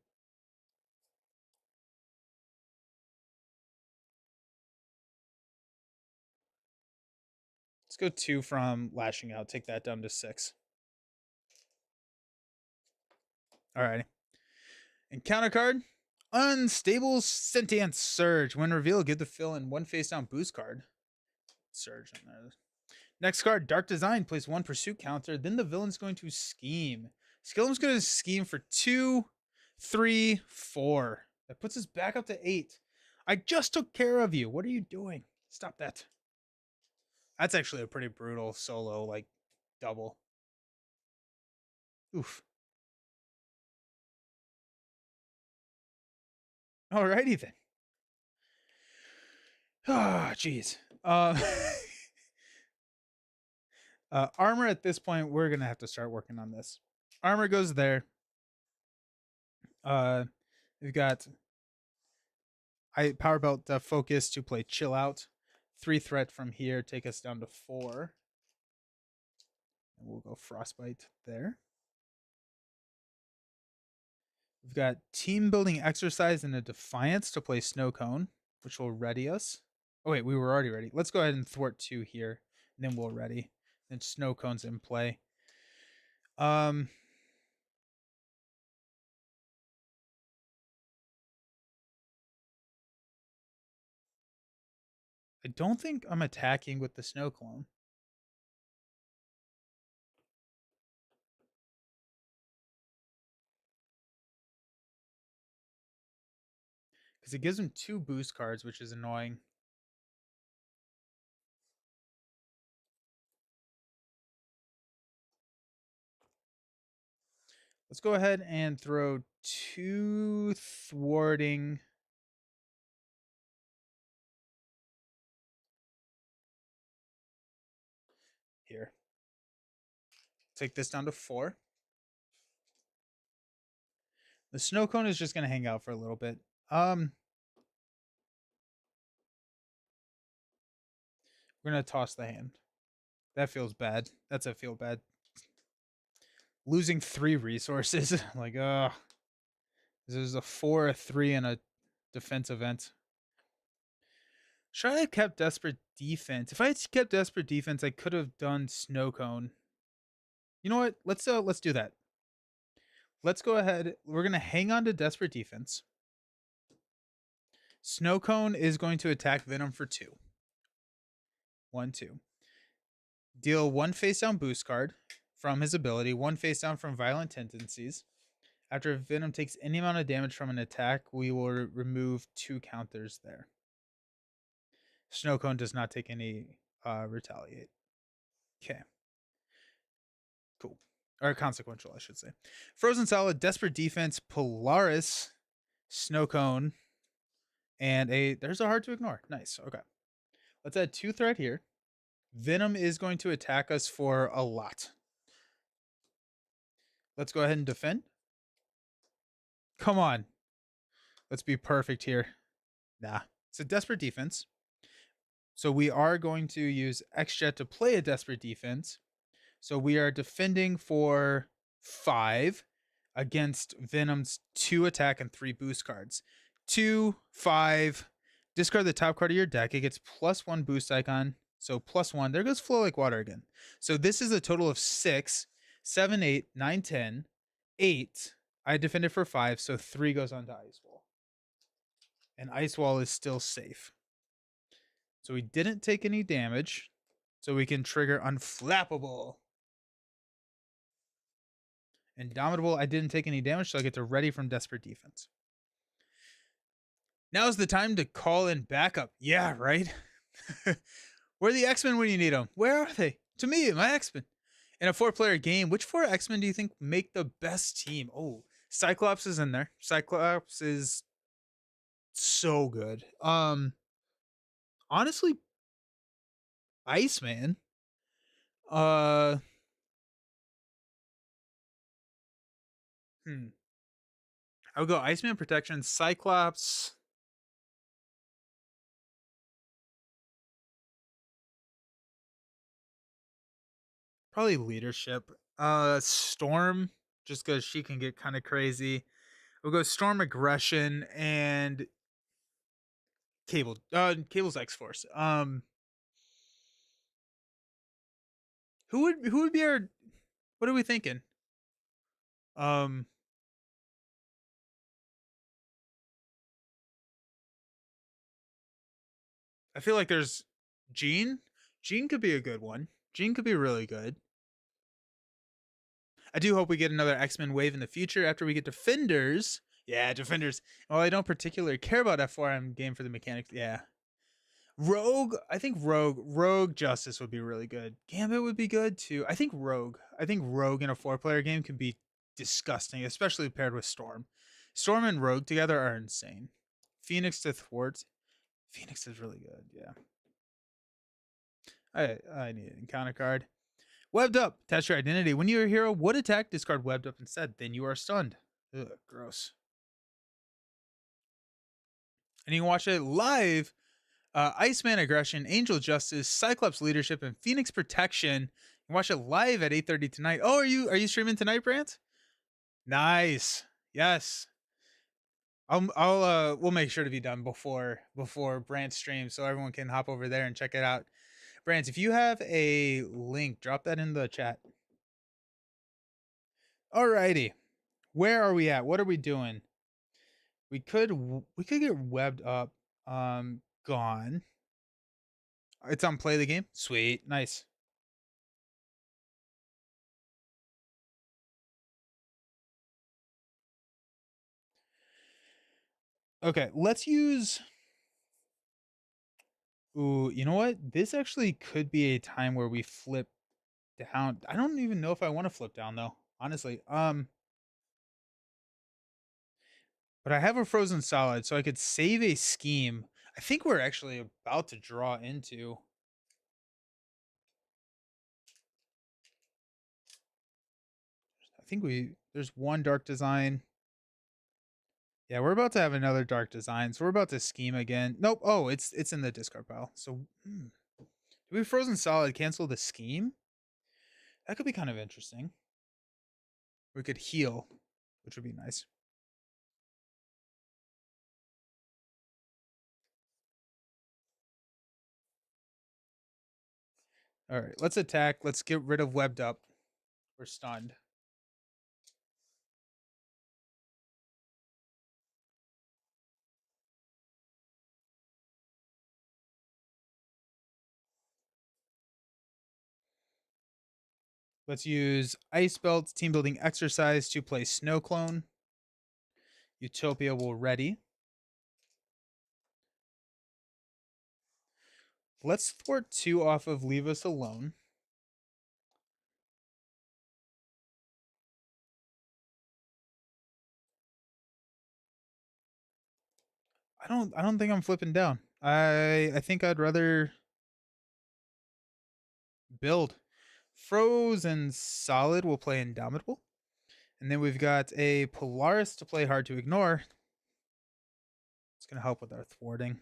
Let's go 2 from Lashing Out. Take that down to 6. Alrighty. Encounter card. Unstable Sentient Surge. When revealed, give the fill-in 1 face-down boost card. Surge on there. Next card, Dark Design. Place 1 pursuit counter. Then the villain's going to scheme. Skillem's going to scheme for 2, 3, 4. That puts us back up to 8. I just took care of you. What are you doing? Stop that. That's actually a pretty brutal solo, like, double. Oof. Alrighty then. Oh, jeez. Armor at this point, we're gonna have to start working on this. Armor goes there. We've got Power Belt Focus to play Chill Out. 3 threat from here, take us down to 4. And we'll go Frostbite there. We've got Team Building Exercise and a Defiance to play Snow Cone, which will ready us. Oh wait, we were already ready. Let's go ahead and thwart 2 here, and then we'll ready. Then Snow Cone's in play. I don't think I'm attacking with the Snow Clone. Because it gives him 2 boost cards, which is annoying. Let's go ahead and throw 2 thwarting. Here. Take this down to 4. The Snow Cone is just going to hang out for a little bit. We're going to toss the hand. That feels bad. That's a feel bad. Losing 3 resources. Like, this is a 4, a 3, and a defense event. Should I have kept Desperate Defense? If I had kept Desperate Defense, I could have done Snow Cone. You know what? Let's do that. Let's go ahead. We're going to hang on to Desperate Defense. Snow Cone is going to attack Venom for 2. 1, 2. Deal 1 face down boost card from his ability, 1 face down from Violent Tendencies. After Venom takes any amount of damage from an attack, we will remove 2 counters there. Snow Cone does not take any retaliate. Okay. Cool. Or consequential, I should say. Frozen Solid, Desperate Defense, Polaris, Snow Cone, and there's a Hard to Ignore. Nice. Okay. Let's add 2 threat here. Venom is going to attack us for a lot. Let's go ahead and defend. Come on. Let's be perfect here. Nah. It's a desperate defense. So we are going to use X-Jet to play a desperate defense. So we are defending for 5 against Venom's 2 attack and 3 boost cards. 2, 5. Discard the top card of your deck. It gets +1 boost icon. So +1. There goes Flow Like Water again. So this is a total of 6, 7, 8, 9, 10, 8. I defended for 5, so 3 goes on to Ice Wall. And Ice Wall is still safe. So we didn't take any damage. So we can trigger Unflappable. Indomitable, I didn't take any damage, so I get to ready from Desperate Defense. Now's the time to call in backup. Yeah, right? Where are the X-Men when you need them? Where are they? To me, my X-Men. In a 4-player game, which 4 X-Men do you think make the best team? Oh, Cyclops is in there. Cyclops is so good. Honestly, Iceman. I would go Iceman Protection, Cyclops. Probably Leadership. Storm, just because she can get kind of crazy. We'll go Storm, Aggression, and Cable. Cable's X Force. Who would be our? What are we thinking? Um, I feel like there's Jean. Jean could be a good one. Jean could be really good. I do hope we get another X-Men wave in the future after we get Defenders. Yeah, Defenders. Well, I don't particularly care about F4. I'm game for the mechanics. Yeah. Rogue, I think Rogue Justice would be really good. Gambit would be good too. I think Rogue in a 4-player game can be disgusting, especially paired with Storm. Storm and Rogue together are insane. Phoenix to thwart. Phoenix is really good. Yeah. I need an encounter card. Webbed Up. Attach your identity. When your hero would attack, discard Webbed Up instead. Then you are stunned. Ugh, gross. And you can watch it live. Iceman Aggression, Angel Justice, Cyclops Leadership, and Phoenix Protection. You can watch it live at 8:30 tonight. Oh, are you streaming tonight, Brant? Nice. Yes. We'll make sure to be done before Brant streams so everyone can hop over there and check it out. Brant, if you have a link, drop that in the chat. Alrighty. Where are we at? What are we doing? We could get Webbed Up. Gone. It's on play the game. Sweet. Nice. Okay, let's use. Ooh, you know what? This actually could be a time where we flip down. I don't even know if I want to flip down though, honestly. But I have a frozen solid, so I could save a scheme. I think we're actually about to draw into. I think there's one dark design. Yeah, we're about to have another dark design, so we're about to scheme again. Nope. Oh, it's in the discard pile. So, do we frozen solid cancel the scheme? That could be kind of interesting. We could heal, which would be nice. All right, let's attack. Let's get rid of Webbed Up. We're stunned. Let's use Ice Belt team building exercise to play Snow Clone. Utopia will ready. Let's thwart 2 off of Leave Us Alone. I don't think I'm flipping down. I think I'd rather build. Frozen Solid will play Indomitable. And then we've got a Polaris to play Hard to Ignore. It's going to help with our thwarting.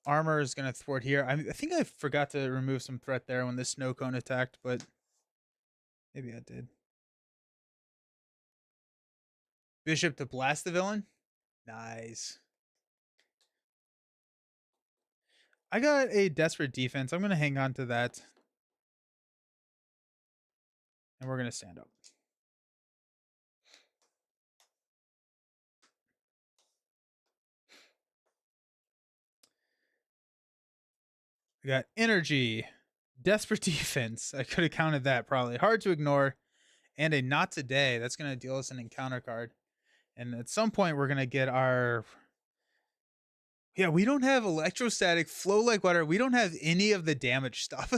Armor is going to thwart here. I think I forgot to remove some threat there when the snow cone attacked, but maybe I did. Bishop to blast the villain. Nice. I got a desperate defense. I'm going to hang on to that. And we're going to stand up. We got energy, desperate defense. I could have counted that probably. Hard to ignore. And a not today. That's going to deal us an encounter card. And at some point, we're going to get our... Yeah, we don't have electrostatic, flow like water. We don't have any of the damage stuff.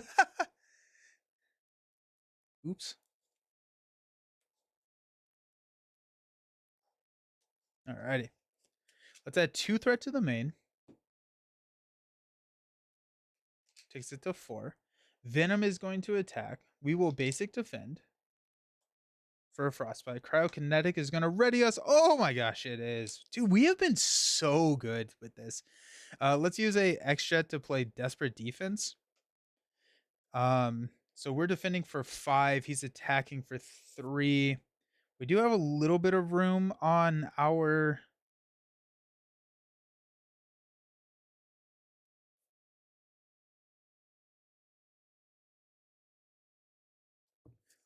Oops. Alrighty. Let's add 2 threat to the main. Takes it to 4. Venom is going to attack. We will basic defend for a frostbite. Cryokinetic is going to ready us. Oh my gosh, it is. Dude, we have been so good with this. Let's use a X-Jet to play desperate defense. So we're defending for 5. He's attacking for 3. We do have a little bit of room on our...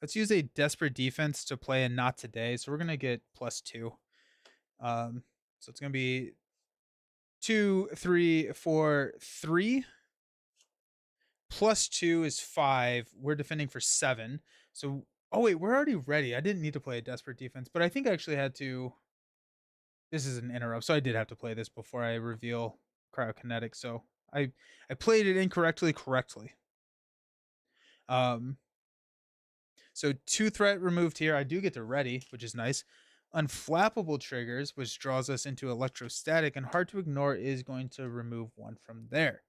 Let's use a desperate defense to play a not today. So we're going to get +2. So it's going to be 2, 3, 4, 3. +2 is 5. We're defending for 7. So, oh wait, we're already ready. I didn't need to play a desperate defense, but I think I actually had to... This is an interrupt, so I did have to play this before I reveal cryokinetic. So I played it incorrectly correctly. So 2 threat removed here. I do get to ready, which is nice. Unflappable triggers, which draws us into electrostatic, and hard to ignore is going to remove 1 from there.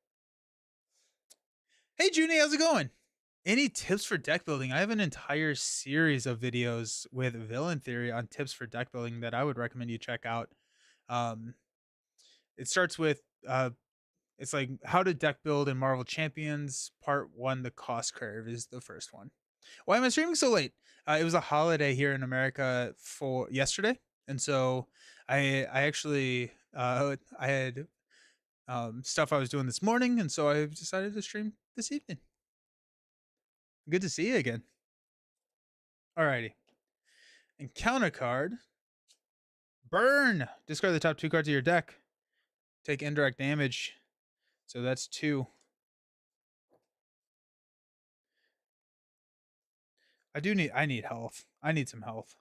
Hey Junie, how's it going? Any tips for deck building? I have an entire series of videos with Villain Theory on tips for deck building that I would recommend you check out. It starts with it's like how to deck build in Marvel Champions Part 1. The cost curve is the first one. Why am I streaming so late? It was a holiday here in America for yesterday, and so I actually I had stuff I was doing this morning, and so I decided to stream this evening. Good to see you again. Alrighty. Encounter card. Burn. Discard the top 2 cards of your deck. Take indirect damage. So that's 2. I need health. I need some health.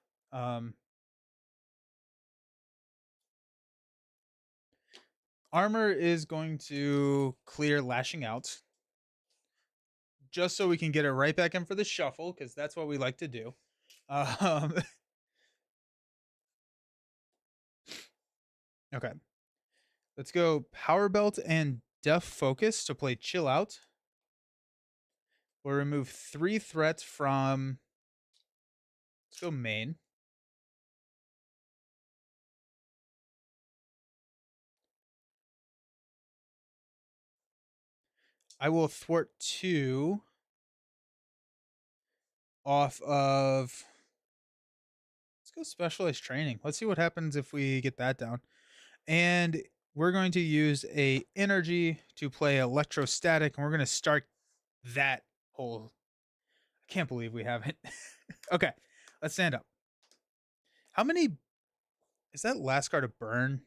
Armor is going to clear lashing out. Just so we can get it right back in for the shuffle, because that's what we like to do. Okay. Let's go Power Belt and Deaf Focus to play Chill Out. We'll remove 3 threats from... Let's go main. I will thwart 2 off of... Let's go Specialized Training. Let's see what happens if we get that down. And we're going to use a energy to play Electrostatic, and we're going to start that whole... I can't believe we haven't. Okay, let's stand up. How many... Is that last card a burn?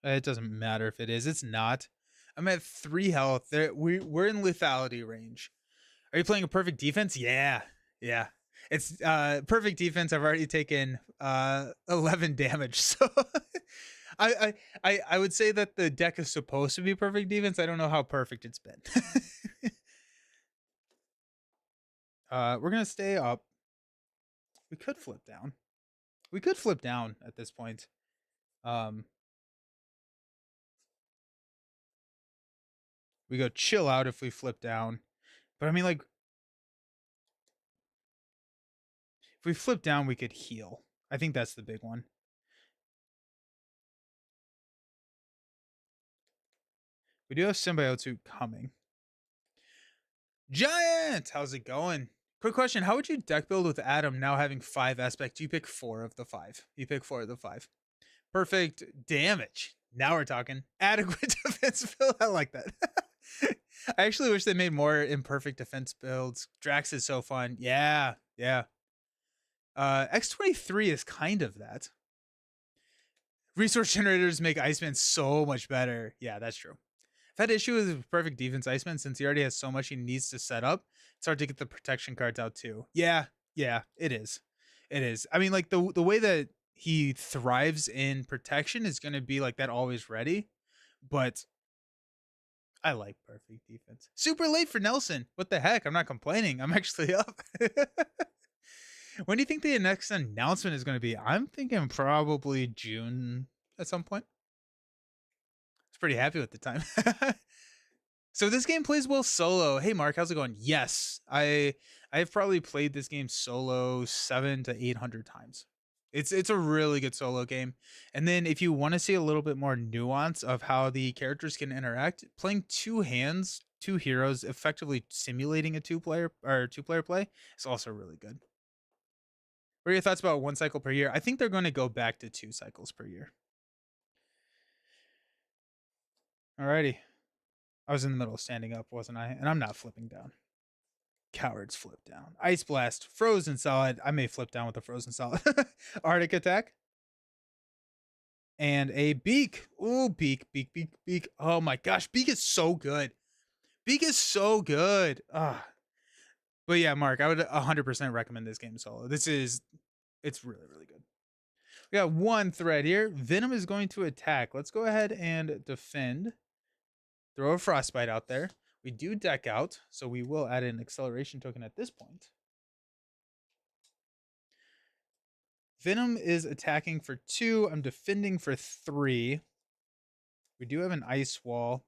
It doesn't matter if it is. It's not. I'm at 3 health. We're in lethality range. Are you playing a perfect defense? Yeah. It's perfect defense. I've already taken 11 damage. So I would say that the deck is supposed to be perfect defense. I don't know how perfect it's been. We're gonna stay up. We could flip down. We could flip down at this point. Um, we go chill out if we flip down. But I mean, like, if we flip down, we could heal. I think that's the big one. We do have Symbiote coming. Giant! How's it going? Quick question. How would you deck build with Adam now having 5 aspect? You pick 4 of the 5. You pick 4 of the 5. Perfect damage. Now we're talking. Adequate defense build. I like that. I actually wish they made more imperfect defense builds. Drax is so fun. Yeah, yeah. X23 is kind of that. Resource generators make Iceman so much better. Yeah, that's true. I've had issue with perfect defense Iceman since he already has so much he needs to set up. It's hard to get the protection cards out too. Yeah, it is. It is. I mean, like the way that he thrives in protection is going to be like that always ready, but I like perfect defense. Super late for Nelson. What the heck? I'm not complaining. I'm actually up. When do you think the next announcement is going to be? I'm thinking probably June at some point. I was pretty happy with the time. So this game plays well solo. Hey Mark, how's it going? Yes, I've probably played this game solo 700 to 800 times. It's a really good solo game. And then if you want to see a little bit more nuance of how the characters can interact, playing 2 hands, 2 heroes, effectively simulating a 2-player or 2-player play is also really good. What are your thoughts about 1 cycle per year? I think they're going to go back to 2 cycles per year. Alrighty. I was in the middle of standing up, wasn't I? And I'm not flipping down. Cowards flip down. Ice Blast. Frozen Solid. I may flip down with a Frozen Solid. Arctic Attack. And a Beak. Ooh, Beak, Beak, Beak, Beak. Oh my gosh. Beak is so good. Beak is so good. But yeah, Mark, I would 100% recommend this game solo. It's really, really good. We got 1 thread here. Venom is going to attack. Let's go ahead and defend. Throw a Frostbite out there. We do deck out, so we will add an acceleration token at this point. Venom is attacking for 2. I'm defending for 3. We do have an Ice Wall.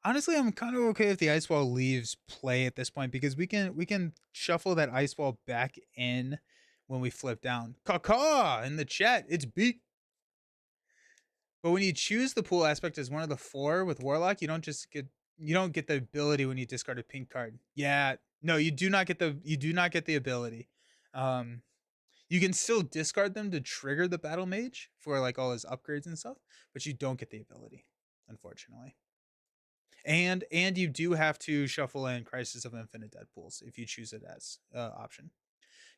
Honestly, I'm kind of okay if the Ice Wall leaves play at this point because we can shuffle that Ice Wall back in when we flip down. Caw in the chat. It's Beak. But when you choose the pool aspect as one of the 4 with Warlock, you don't get the ability when you discard a pink card. Yeah, no, you do not get the ability. You can still discard them to trigger the Battle Mage for like all his upgrades and stuff, but you don't get the ability, unfortunately. And you do have to shuffle in Crisis of Infinite Deadpools if you choose it as option.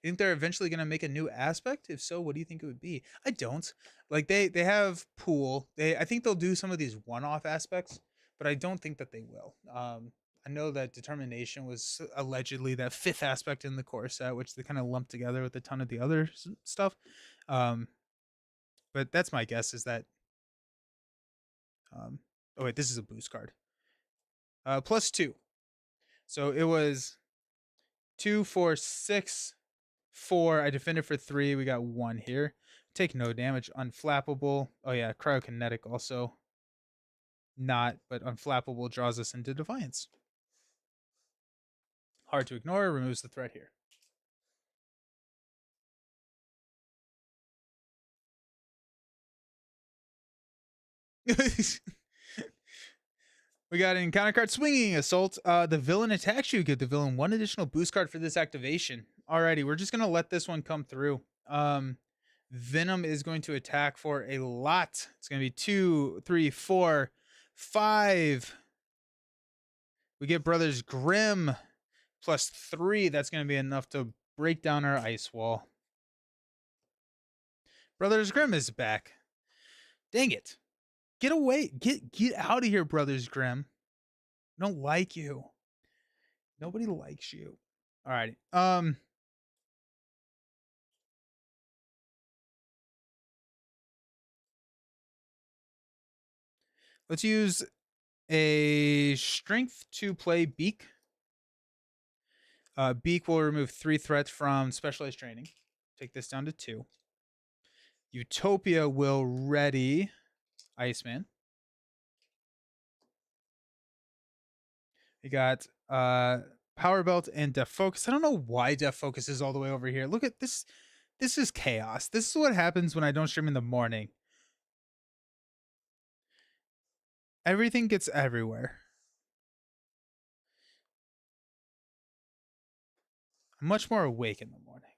You think they're eventually going to make a new aspect? If so, what do you think it would be? I don't. Like they have pool. I think they'll do some of these one-off aspects, but I don't think that they will. I know that determination was allegedly that 5th aspect in the core set, which they kind of lumped together with a ton of the other stuff. But that's my guess is that. Oh wait, this is a boost card. +2. So it was 2, 4, 6, 4. I defended for 3. We got 1 here. Take no damage. Unflappable. Oh yeah, cryokinetic also. Not, but unflappable draws us into Defiance. Hard to ignore. Removes the threat here. We got an encounter card, Swinging Assault. The villain attacks you. Give the villain 1 additional boost card for this activation. Alrighty, we're just gonna let this one come through. Venom is going to attack for a lot. It's gonna be 2, 3, 4, 5. We get Brothers Grimm +3. That's gonna be enough to break down our Ice Wall. Brothers Grimm is back. Dang it. Get away. Get out of here, Brothers Grimm. I don't like you. Nobody likes you. Alrighty. Let's use a strength to play Beak. Beak will remove 3 threats from specialized training. Take this down to 2. Utopia will ready Iceman. We got Power Belt and Def Focus. I don't know why Def Focus is all the way over here. Look at this. This is chaos. This is what happens when I don't stream in the morning. Everything gets everywhere. I'm much more awake in the morning.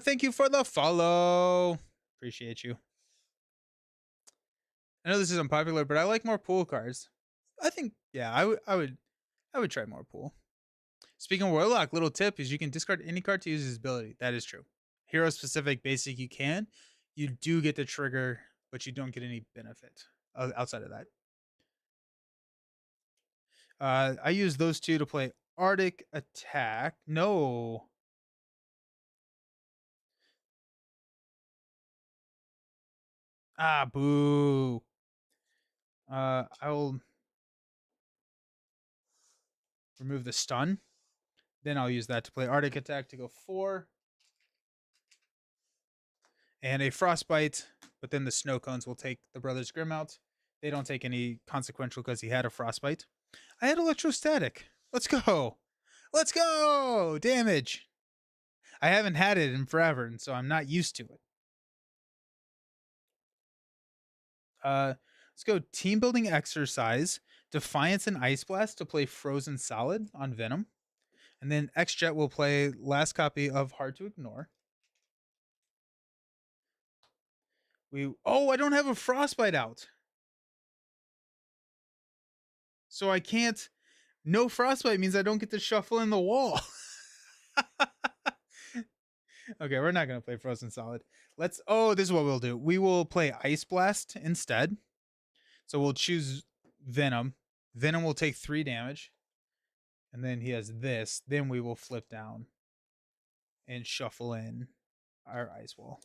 Thank you for the follow. Appreciate you. I know this is unpopular, but I like more pool cards. I think, yeah, I would try more pool. Speaking of Warlock, little tip is you can discard any card to use his ability. That is true. Hero specific basic you can. You do get the trigger, but you don't get any benefit outside of that. I use those two to play Arctic Attack. No. Boo. I will remove the stun. Then I'll use that to play Arctic Attack to go 4. And a Frostbite, but then the Snow Cones will take the Brothers Grimm out. They don't take any consequential because he had a Frostbite. I had Electrostatic. Let's go. Let's go. Damage. I haven't had it in forever, and so I'm not used to it. Let's go Team Building Exercise, Defiance and Ice Blast to play Frozen Solid on Venom. And then X-Jet will play last copy of Hard to Ignore. I don't have a Frostbite out. So I can't. No Frostbite means I don't get to shuffle in the wall. Okay, we're not going to play Frozen Solid. This is what we'll do. We will play Ice Blast instead. So we'll choose Venom. Venom will take 3 damage. And then he has this. Then we will flip down and shuffle in our Ice Wall.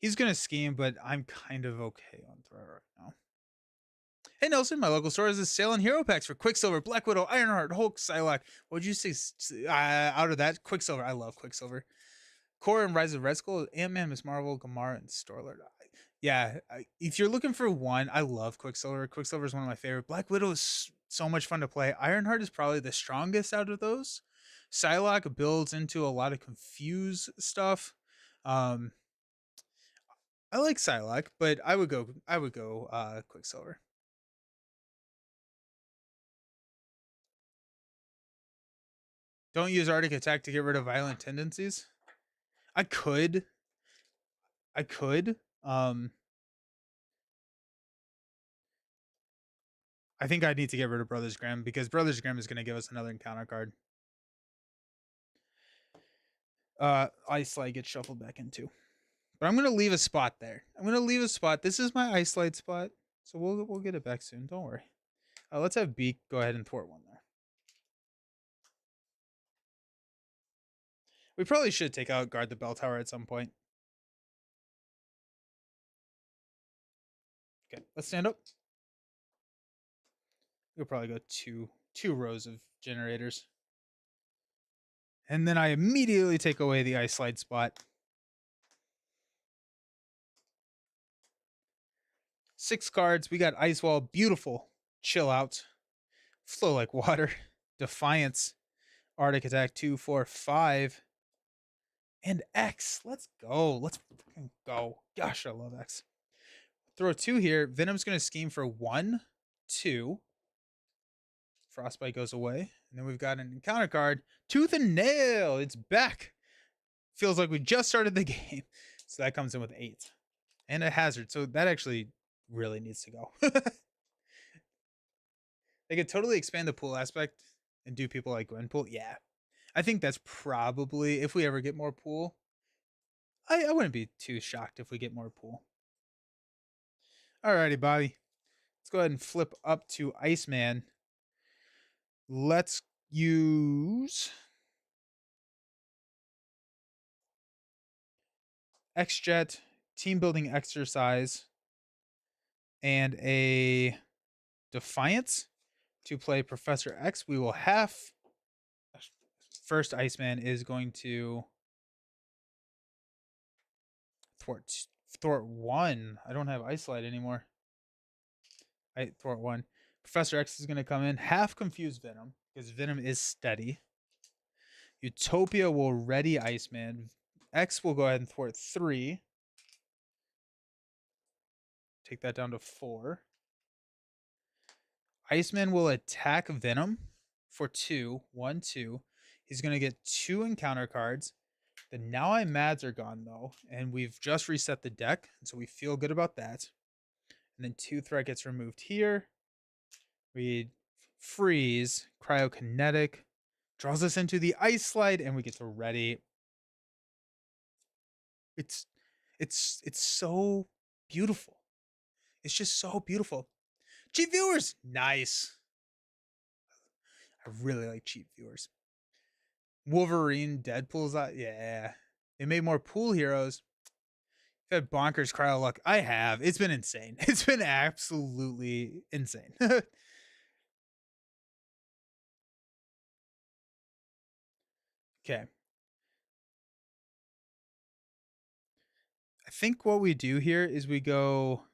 He's going to scheme, but I'm kind of okay on throw right now. Hey Nelson, my local store has a sale on hero packs for Quicksilver, Black Widow, Ironheart, Hulk, Psylocke. What'd you say out of that? Quicksilver. I love Quicksilver. Core and Rise of Red Skull, Ant-Man, Miss Marvel, Gamora, and Star-Lord. Yeah, if you're looking for one, I love Quicksilver. Quicksilver is one of my favorite. Black Widow is so much fun to play. Ironheart is probably the strongest out of those. Psylocke builds into a lot of confuse stuff. I like Psylocke, but I would go Quicksilver. Don't use Arctic Attack to get rid of violent tendencies. I could. I think I need to get rid of Brothers Grimm because Brothers Grimm is going to give us another encounter card. Ice Slide gets shuffled back into. But I'm going to leave a spot there. I'm going to leave a spot. This is my Ice Slide spot. So we'll get it back soon. Don't worry. Let's have Beak go ahead and thwart one there. We probably should take out Guard the Bell Tower at some point. Okay, let's stand up. We'll probably go two rows of generators. And then I immediately take away the Ice Slide spot. 6 cards. We got Ice Wall. Beautiful. Chill Out. Flow Like Water. Defiance. Arctic Attack 2, 4, 5. And X. Let's go. Let's fucking go. Gosh, I love X. Throw 2 here. Venom's going to scheme for 1, 2. Frostbite goes away. And then we've got an encounter card. Tooth and Nail. It's back. Feels like we just started the game. So that comes in with 8. And a hazard. So that actually really needs to go. They could totally expand the pool aspect and do people like Gwenpool. Yeah. I think that's probably, if we ever get more pool, I wouldn't be too shocked if we get more pool. Alrighty, Bobby. Let's go ahead and flip up to Iceman. Let's use X-Jet, Team Building Exercise, and a Defiance to play Professor X. We will have... First Iceman is going to thwart 1. I don't have Ice Light anymore. Thwart 1. Professor X is going to come in. Half confuse Venom, because Venom is steady. Utopia will ready Iceman. X will go ahead and thwart 3. Take that down to 4. Iceman will attack Venom for 2. 1, 2. He's going to get 2 encounter cards. The Now I Mads are gone, though, and we've just reset the deck, so we feel good about that. And then 2 threat gets removed here. We freeze, cryokinetic, draws us into the Ice Slide, and we get to ready. It's so beautiful. It's just so beautiful. Cheap viewers, nice. I really like cheap viewers. Wolverine, Deadpool's out. Yeah. They made more pool heroes. I've had bonkers cryo luck. I have. It's been insane. It's been absolutely insane. Okay. I think what we do here is we go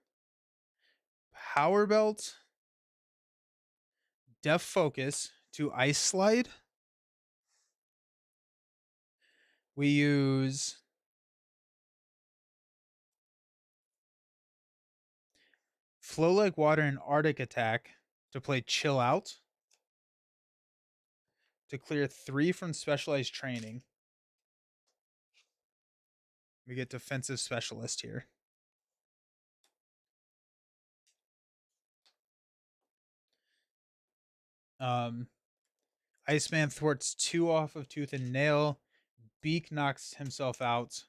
Power Belt, Def Focus to Ice Slide. We use Flow Like Water and Arctic Attack to play Chill Out, to clear 3 from Specialized Training. We get Defensive Specialist here. Iceman thwarts 2 off of Tooth and Nail. Beak knocks himself out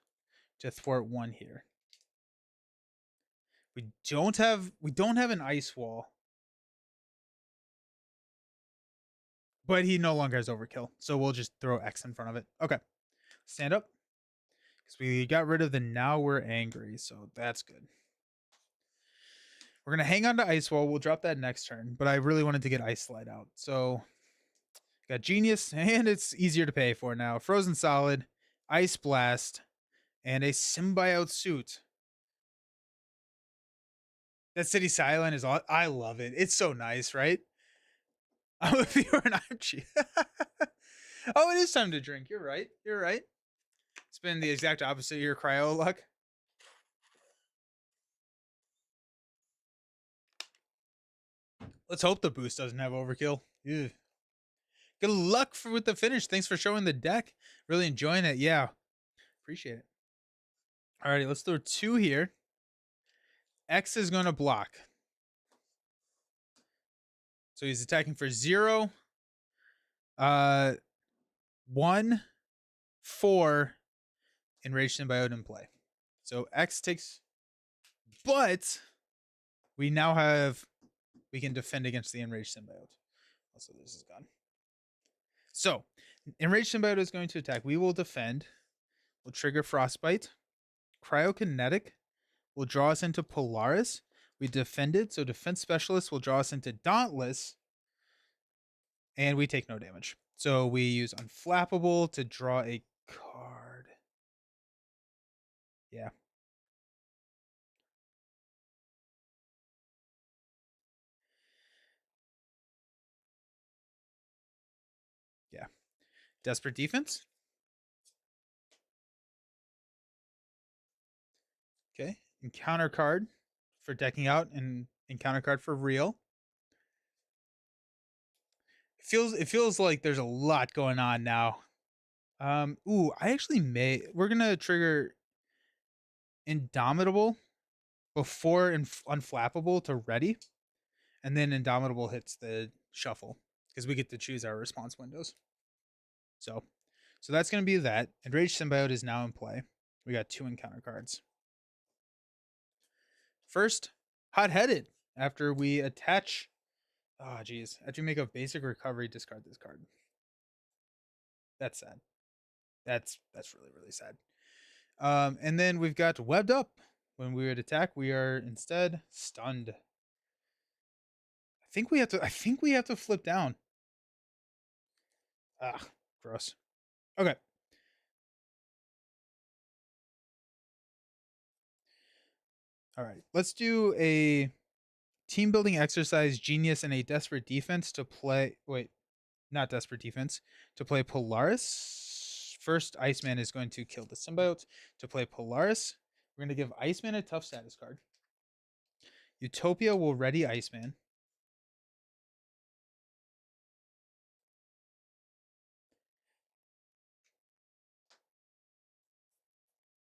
to thwart 1 here. We don't have an Ice Wall, but he no longer has Overkill, so we'll just throw X in front of it. Okay, stand up, because we got rid of the Now We're Angry, so that's good. We're gonna hang on to Ice Wall. We'll drop that next turn, but I really wanted to get Ice Slide out, so got Genius, and it's easier to pay for now. Frozen Solid, Ice Blast, and a Symbiote Suit. That City Silent is all. I love it. It's so nice, right? I'm a viewer and I'm cheap. Oh, it is time to drink. You're right. You're right. It's been the exact opposite of your cryo luck. Let's hope the boost doesn't have overkill. Ew. Good luck with the finish. Thanks for showing the deck. Really enjoying it. Yeah. Appreciate it. Alrighty, let's throw 2 here. X is going to block. So he's attacking for 0. 1, 4, Enraged Symbiote in play. So X takes, but we now have, we can defend against the Enraged Symbiote. Also, this is gone. So Enraged Symbiote is going to attack. We will defend. We'll trigger Frostbite. Cryokinetic will draw us into Polaris. We defended, so Defense Specialist will draw us into Dauntless. And we take no damage. So we use Unflappable to draw a card. Yeah. Yeah. Desperate Defense. Okay. Encounter card for decking out, and encounter card for real. It feels like there's a lot going on now. Ooh, I actually we're gonna trigger Indomitable before Unflappable to ready, and then Indomitable hits the shuffle, because we get to choose our response windows. So that's gonna be that. Enraged Symbiote is now in play. We got 2 encounter cards. First, Hot-Headed. After we attach, oh geez, after you make a basic recovery, discard this card. That's sad. That's really sad. And then we've got Webbed Up. When we would attack, we are instead stunned. I think we have to flip down. Ah, gross. Okay. All right. Let's do a team building exercise, genius, and a desperate defense to play. Wait, not desperate defense to play Polaris. First, Iceman is going to kill the symbiote. To play Polaris, we're going to give Iceman a tough status card. Utopia will ready Iceman.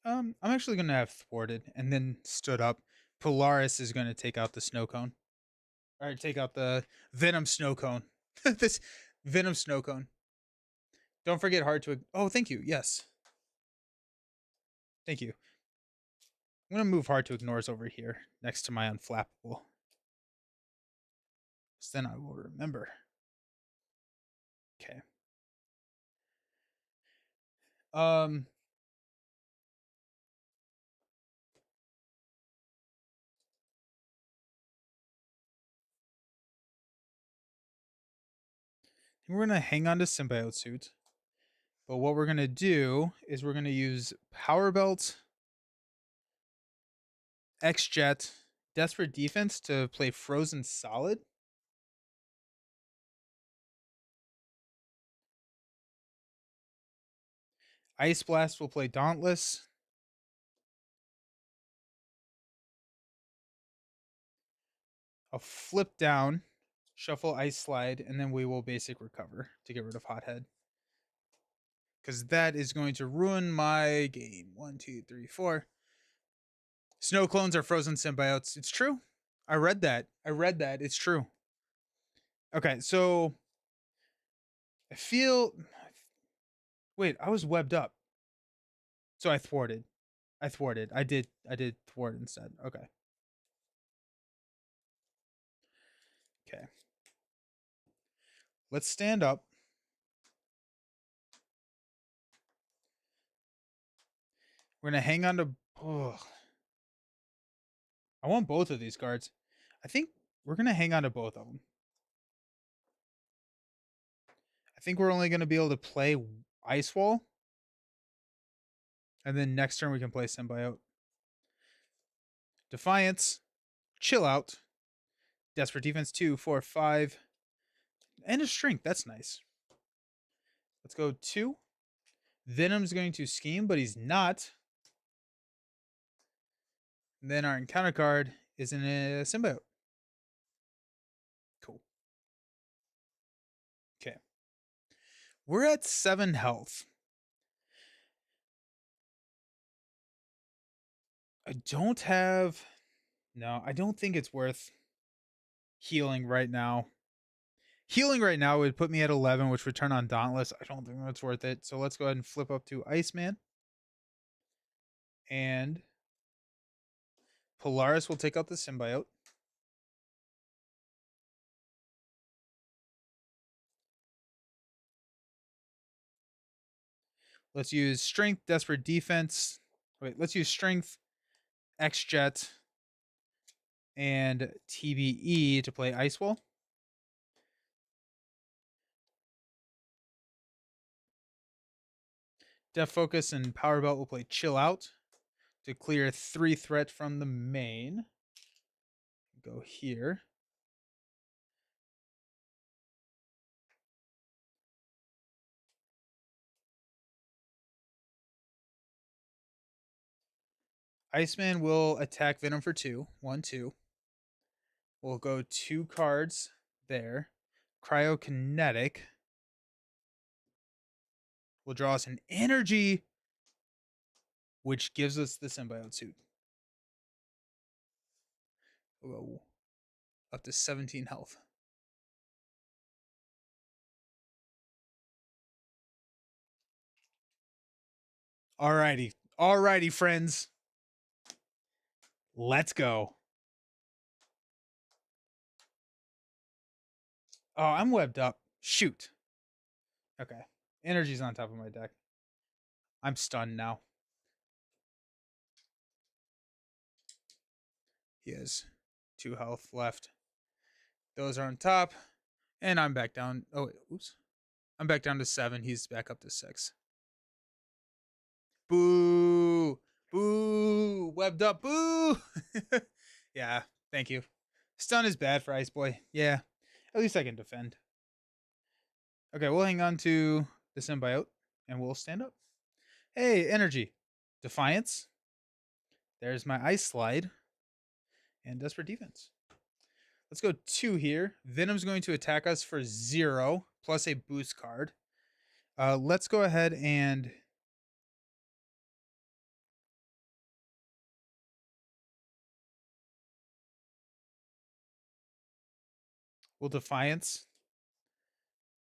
I'm actually going to have thwarted and then stood up. Polaris is going to take out the snow cone. All right, take out the Venom snow cone. This Venom snow cone. Don't forget hard to. Oh, thank you. Yes. Thank you. I'm going to move hard to ignores over here next to my unflappable. So then I will remember. Okay. Um. We're going to hang on to symbiote suit. But what we're going to do is we're going to use Power Belt, X-Jet, Desperate Defense to play Frozen Solid. Ice Blast will play Dauntless. I'll flip down, shuffle Ice Slide, and then we will basic recover to get rid of Hothead. Because that is going to ruin my game. 1, 2, 3, 4. Snow clones are frozen symbiotes. It's true. I read that. It's true. Okay, so I feel. Wait, I was webbed up. So I thwarted. I did thwart instead. Okay. Okay. Let's stand up. We're gonna hang on to. Oh, I want both of these cards. I think we're gonna hang on to both of them. I think we're only gonna be able to play Ice Wall, and then next turn we can play Symbiote. Defiance, Chill Out, Desperate Defense 2, 4, 5, and a Strength. That's nice. Let's go 2. Venom's going to scheme, but he's not. And then our encounter card is in a Symbiote. Cool. Okay. We're at 7 health. I don't have. No, I don't think it's worth healing right now. Healing right now would put me at 11, which would turn on Dauntless. I don't think that's worth it. So let's go ahead and flip up to Iceman. And Polaris will take out the symbiote. Let's use Strength, Desperate Defense. Wait, let's use Strength, X-Jet, and TBE to play Ice Wall. Def Focus and Power Belt will play Chill Out to clear 3 threat from the main. Go here. Iceman will attack Venom for 2. 1, 2. We'll go 2 cards there. Cryokinetic will draw us an energy, which gives us the symbiote suit. We'll go up to 17 health. Alrighty, friends. Let's go. Oh, I'm webbed up. Shoot. Okay. Energy's on top of my deck. I'm stunned now. He has 2 health left. Those are on top. And I'm back down. Oh, wait. Oops. I'm back down to 7. He's back up to 6. Boo. Boo! Webbed up. Boo! Yeah, thank you. Stun is bad for Ice Boy. Yeah, at least I can defend. Okay, we'll hang on to the symbiote and we'll stand up. Hey, energy. Defiance. There's my ice slide. And desperate defense. Let's go 2 here. Venom's going to attack us for 0 plus a boost card. Let's go ahead and we'll Defiance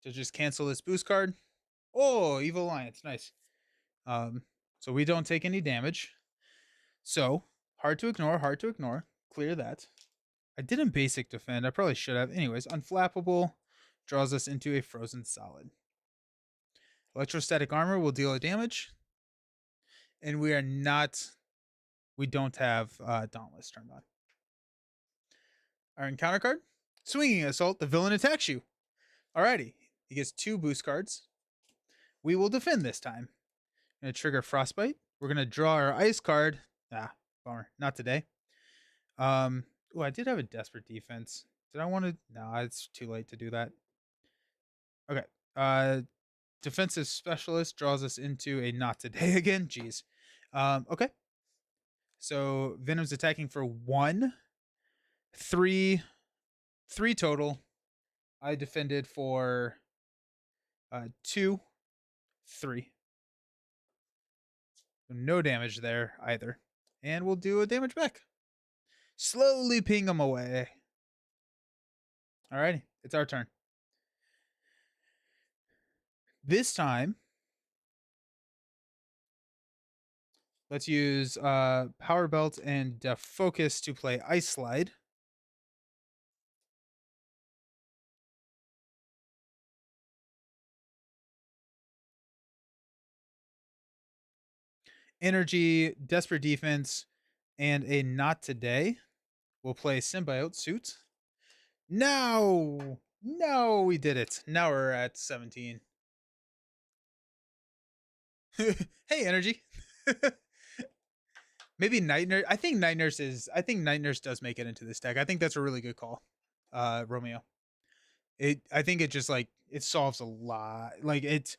to just cancel this boost card. Oh, Evil Alliance. Nice. So we don't take any damage. So, hard to ignore, hard to ignore. Clear that. I didn't basic defend. I probably should have. Anyways, Unflappable draws us into a frozen solid. Electrostatic armor will deal a damage. And we don't have Dauntless turned on. Our encounter card. Swinging Assault. The villain attacks you. Alrighty. He gets 2 boost cards. We will defend this time. Going to trigger Frostbite. We're going to draw our ice card. Ah, bummer. Not today. Oh, I did have a desperate defense. Did I want to? No, it's too late to do that. Okay. Defensive specialist draws us into a not today again. Jeez. Okay. So Venom's attacking for 1, 3 total. I defended for 2, 3. No damage there either. And we'll do a damage back. Slowly ping them away. Alrighty, it's our turn. This time, let's use Power Belt and Focus to play Ice Slide. Energy, Desperate Defense, and a Not Today. We'll play Symbiote Suit. No! No, we did it. Now we're at 17. Hey, Energy. Maybe Night Nurse. I think Night Nurse does make it into this deck. I think that's a really good call, Romeo. I think it just like it solves a lot. Like it's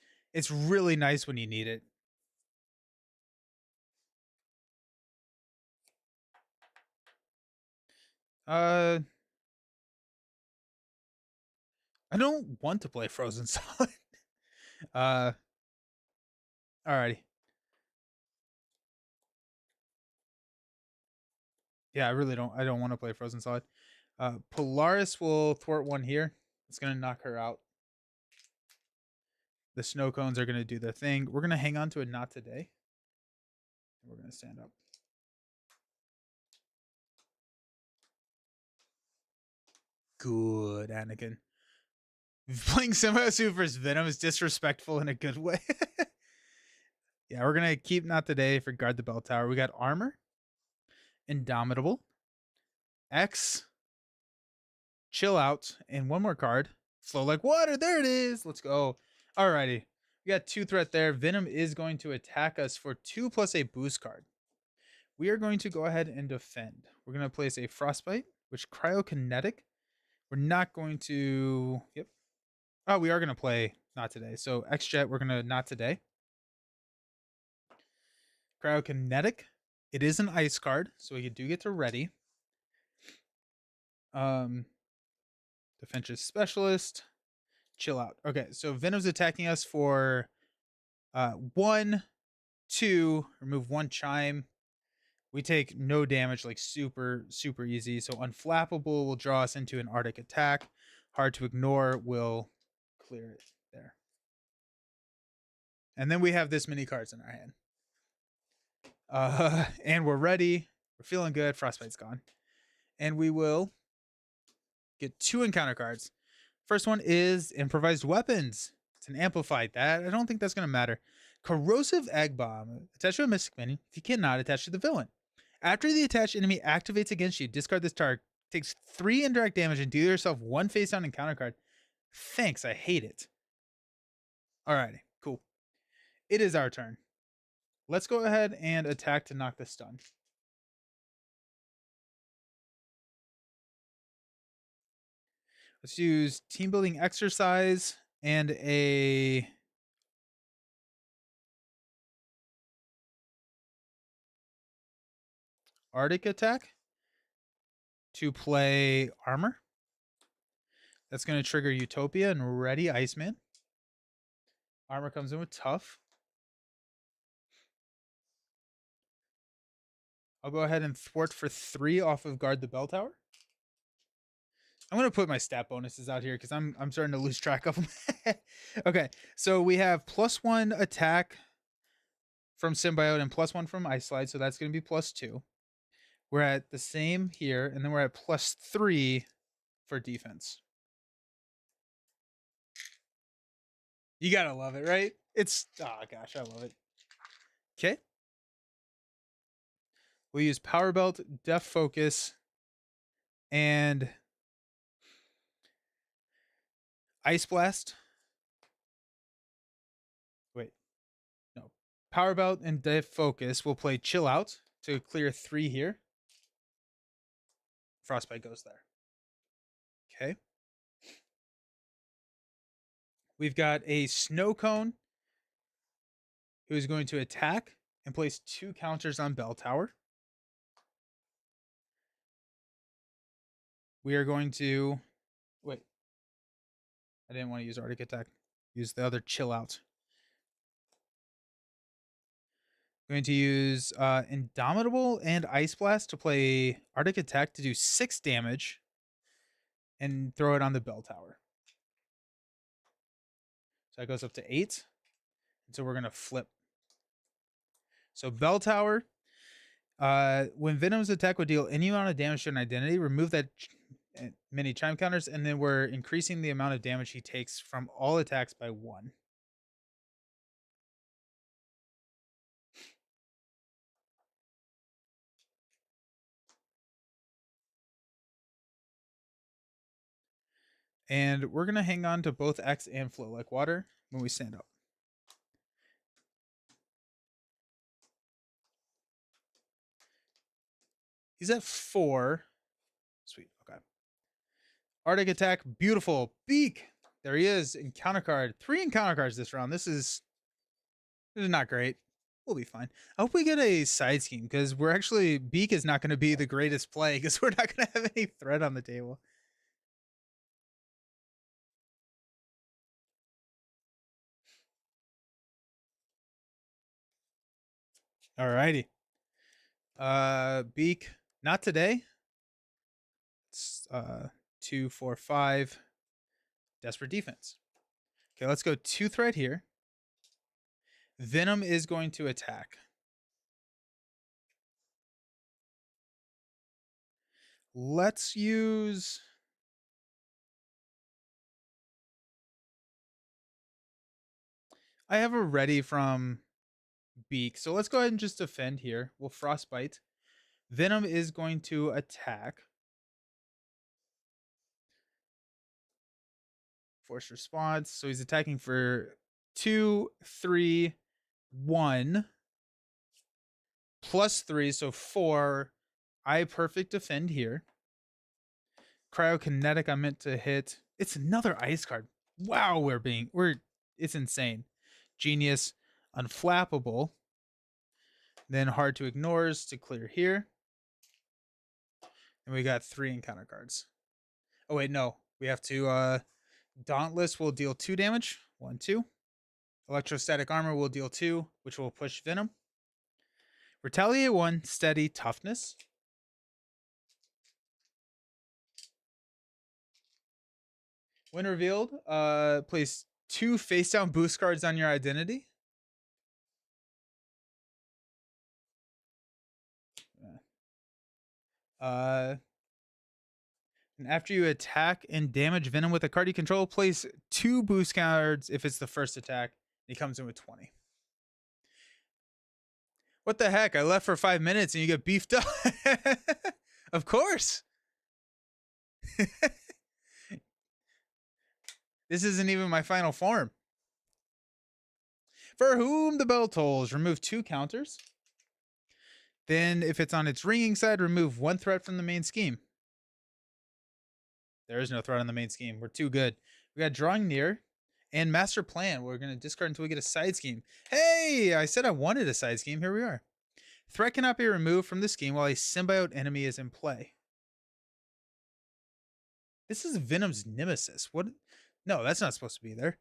really nice when you need it. I don't want to play Frozen Solid. Alrighty. Yeah, I really don't. I don't want to play Frozen Solid. Polaris will thwart 1 here. It's gonna knock her out. The snow cones are gonna do their thing. We're gonna hang on to a Not Today. We're gonna stand up. Good, Anakin. Playing Symbiote versus Venom is disrespectful in a good way. Yeah, we're gonna keep Not Today for Guard the Bell Tower. We got Armor, Indomitable, X, Chill Out, and 1 more card. Flow Like Water. There it is. Let's go. Alrighty. We got 2 threat there. Venom is going to attack us for 2 plus a boost card. We are going to go ahead and defend. We're going to place a Frostbite, which Cryokinetic. We're not going to... Yep. Oh, we are going to play Not Today. So X-Jet, we're going to Not Today. Cryokinetic. It is an ice card, so we do get to ready. Defensive Specialist. Chill Out. Okay, so Venom's attacking us for 1, 2, remove 1 chime. We take no damage, like super, super easy. So Unflappable will draw us into an Arctic attack. Hard to Ignore will clear it there. And then we have this many cards in our hand. And we're ready. We're feeling good. Frostbite's gone. And we will get 2 encounter cards. First one is Improvised Weapons. It's an amplified. That I don't think that's going to matter. Corrosive Egg Bomb. Attach to a Mystic Minion if you cannot attach to the villain. After the attached enemy activates against you, discard this target. Takes 3 indirect damage and deal yourself 1 face down encounter card. Thanks, I hate it. Alrighty, cool. It is our turn. Let's go ahead and attack to knock the stun. Let's use team building exercise and a Arctic attack to play armor. That's going to trigger Utopia and ready Iceman. Armor comes in with tough. I'll go ahead and thwart for 3 off of guard the bell tower. I'm going to put my stat bonuses out here because I'm starting to lose track of them. Okay, so we have +1 attack from Symbiote and +1 from Ice Slide, so that's going to be +2. We're at the same here, and then we're at +3 for defense. You gotta love it, right? It's, oh gosh, I love it. Okay. We'll use Power Belt, Def Focus, and Ice Blast. Wait, no. Power Belt and Def Focus will play Chill Out to clear 3 here. Frostbite goes there. Okay. We've got a Snow Cone who is going to attack and place 2 counters on Bell Tower. We are going to... Wait. I didn't want to use Arctic Attack. Use the other Chill Out. Going to use Indomitable and Ice Blast to play Arctic Attack to do 6 damage and throw it on the bell tower. So that goes up to 8. And so we're going to flip. So bell tower, when Venom's attack would deal any amount of damage to an identity, remove that many chime counters, and then we're increasing the amount of damage he takes from all attacks by 1. And we're going to hang on to both X and Flow Like Water when we stand up. He's at 4. Sweet. Okay. Arctic Attack. Beautiful. Beak. There he is. Encounter card. 3 encounter cards this round. This is not great. We'll be fine. I hope we get a side scheme because we're actually... Beak is not going to be the greatest play because we're not going to have any threat on the table. Alrighty. Beak, not today. It's 2, 4, 5. Desperate defense. Okay, let's go 2 threat here. Venom is going to attack. Let's use... I have a ready from Beak, so let's go ahead and just defend here. We'll Frostbite. Venom is going to attack. Force response. So he's attacking for 2, 3, 1. +3, so 4. I perfect defend here. Cryokinetic, I meant to hit. It's another ice card. Wow, it's insane. Genius, Unflappable. Then Hard to Ignores to clear here. And we got 3 encounter cards. Oh wait, no. We have to Dauntless will deal 2 damage. 1, 2. Electrostatic Armor will deal 2, which will push Venom. Retaliate 1, Steady, Toughness. When revealed, place 2 face down boost cards on your identity. And after you attack and damage Venom with a card you control, place 2 boost cards if it's the first attack. He comes in with 20. What the heck? I left for 5 minutes and you get beefed up. Of course. This isn't even my final form. For whom the bell tolls, remove 2 counters. Then, if it's on its ringing side, remove 1 threat from the main scheme. There is no threat on the main scheme. We're too good. We got Drawing Near and Master Plan. We're going to discard until we get a side scheme. Hey, I said I wanted a side scheme. Here we are. Threat cannot be removed from the scheme while a symbiote enemy is in play. This is Venom's nemesis. What? No, that's not supposed to be there.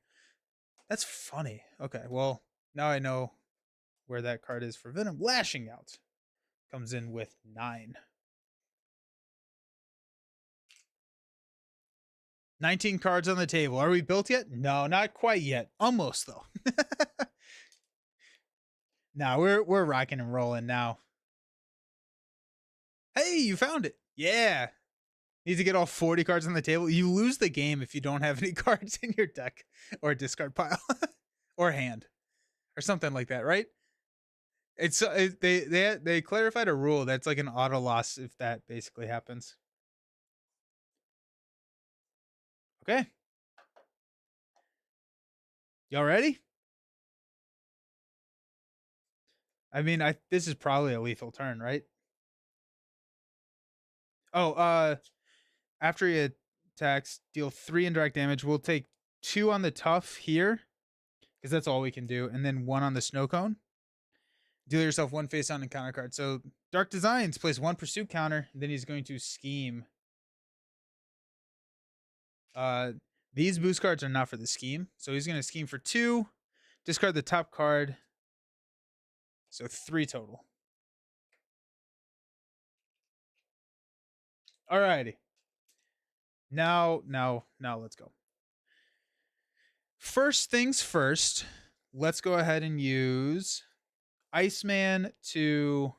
That's funny. Okay, well, now I know where that card is for Venom. Lashing Out comes in with 9. 19 cards on the table. Are we built yet? No, not quite yet. Almost, though. Now we're rocking and rolling now. Hey, you found it. Yeah. Need to get all 40 cards on the table. You lose the game if you don't have any cards in your deck or discard pile or hand or something like that, right? It's they clarified a rule that's like an auto loss if that basically happens. Okay. Y'all ready? I mean, this is probably a lethal turn, right? Oh, after he attacks, deal 3 indirect damage. We'll take 2 on the tough here, because that's all we can do, and then 1 on the snow cone. Deal yourself 1 face down and counter card. So Dark Designs plays 1 pursuit counter, and then he's going to scheme. These boost cards are not for the scheme, so he's going to scheme for 2, discard the top card. So 3 total. Alrighty. Now let's go. First things first, let's go ahead and use Iceman to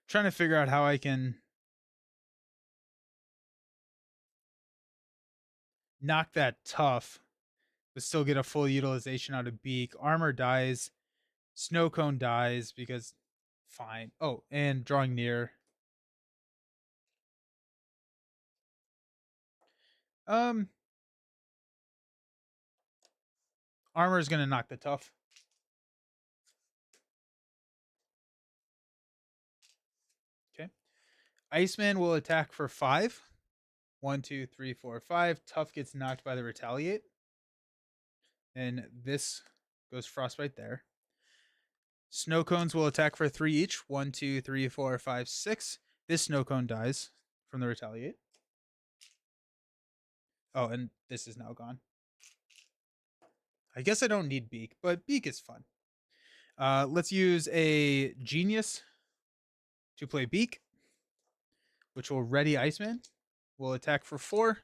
trying to figure out how I can knock that tough, but still get a full utilization out of Beak. Armor dies. Snow Cone dies because fine. Oh, and Drawing Near. Armor is going to knock the tough. Okay. Iceman will attack for 5. 1, 2, 3, 4, 5. Tough gets knocked by the Retaliate. And this goes Frostbite there. Snow Cones will attack for 3 each. 1, 2, 3, 4, 5, 6. This Snow Cone dies from the Retaliate. Oh, and this is now gone. I guess I don't need Beak, but Beak is fun. Let's use a Genius to play Beak, which will ready Iceman. We'll attack for 4.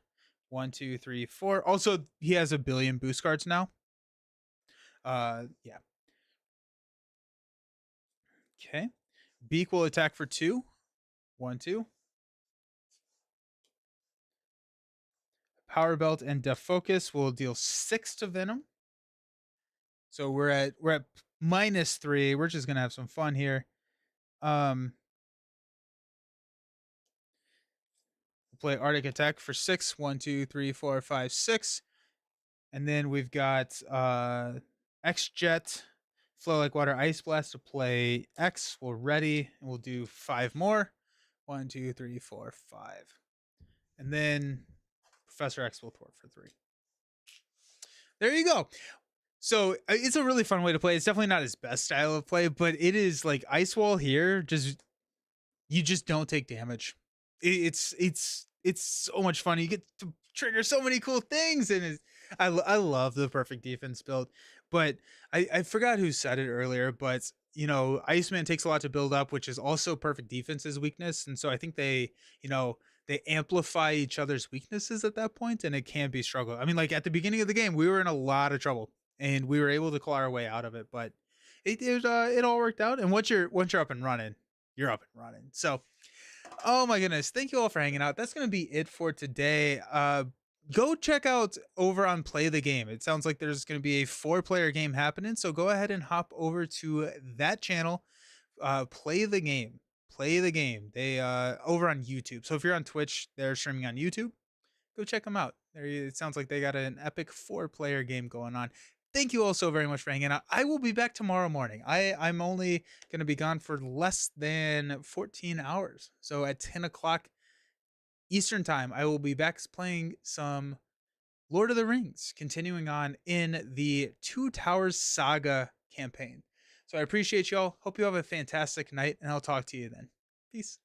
1, 2, 3, 4. Also, he has a billion boost cards now. Yeah. Okay. Beak will attack for 2. 1, 2. Power Belt and Defocus will deal 6 to Venom. So we're at -3. We're just gonna have some fun here. We'll play Arctic Attack for 6. 1, 2, 3, 4, 5, 6. And then we've got X-Jet, Flow Like Water, Ice Blast to play X. We'll ready, and we'll do 5 more. 1, 2, 3, 4, 5. And then Professor X will thwart for 3. There you go. So it's a really fun way to play. It's definitely not his best style of play, but it is like Ice Wall here. You just don't take damage. It's so much fun. You get to trigger so many cool things, and I love the perfect defense build. But I forgot who said it earlier, but you know, Iceman takes a lot to build up, which is also perfect defense's weakness, and so I think they amplify each other's weaknesses at that point, and it can be struggle. I mean, like at the beginning of the game, we were in a lot of trouble, and we were able to claw our way out of it, but it all worked out. And once you're up and running, you're up and running. So, oh my goodness, thank you all for hanging out. That's gonna be it for today. Go check out over on Play the Game. It sounds like there's going to be a 4-player game happening. So go ahead and hop over to that channel. Play the game. Play the game. They over on YouTube. So if you're on Twitch, they're streaming on YouTube. Go check them out. It sounds like they got an epic 4-player game going on. Thank you all so very much for hanging out. I will be back tomorrow morning. I'm only going to be gone for less than 14 hours. So at 10 o'clock Eastern time, I will be back playing some Lord of the Rings, continuing on in the Two Towers Saga campaign. So I appreciate y'all. Hope you have a fantastic night, and I'll talk to you then. Peace.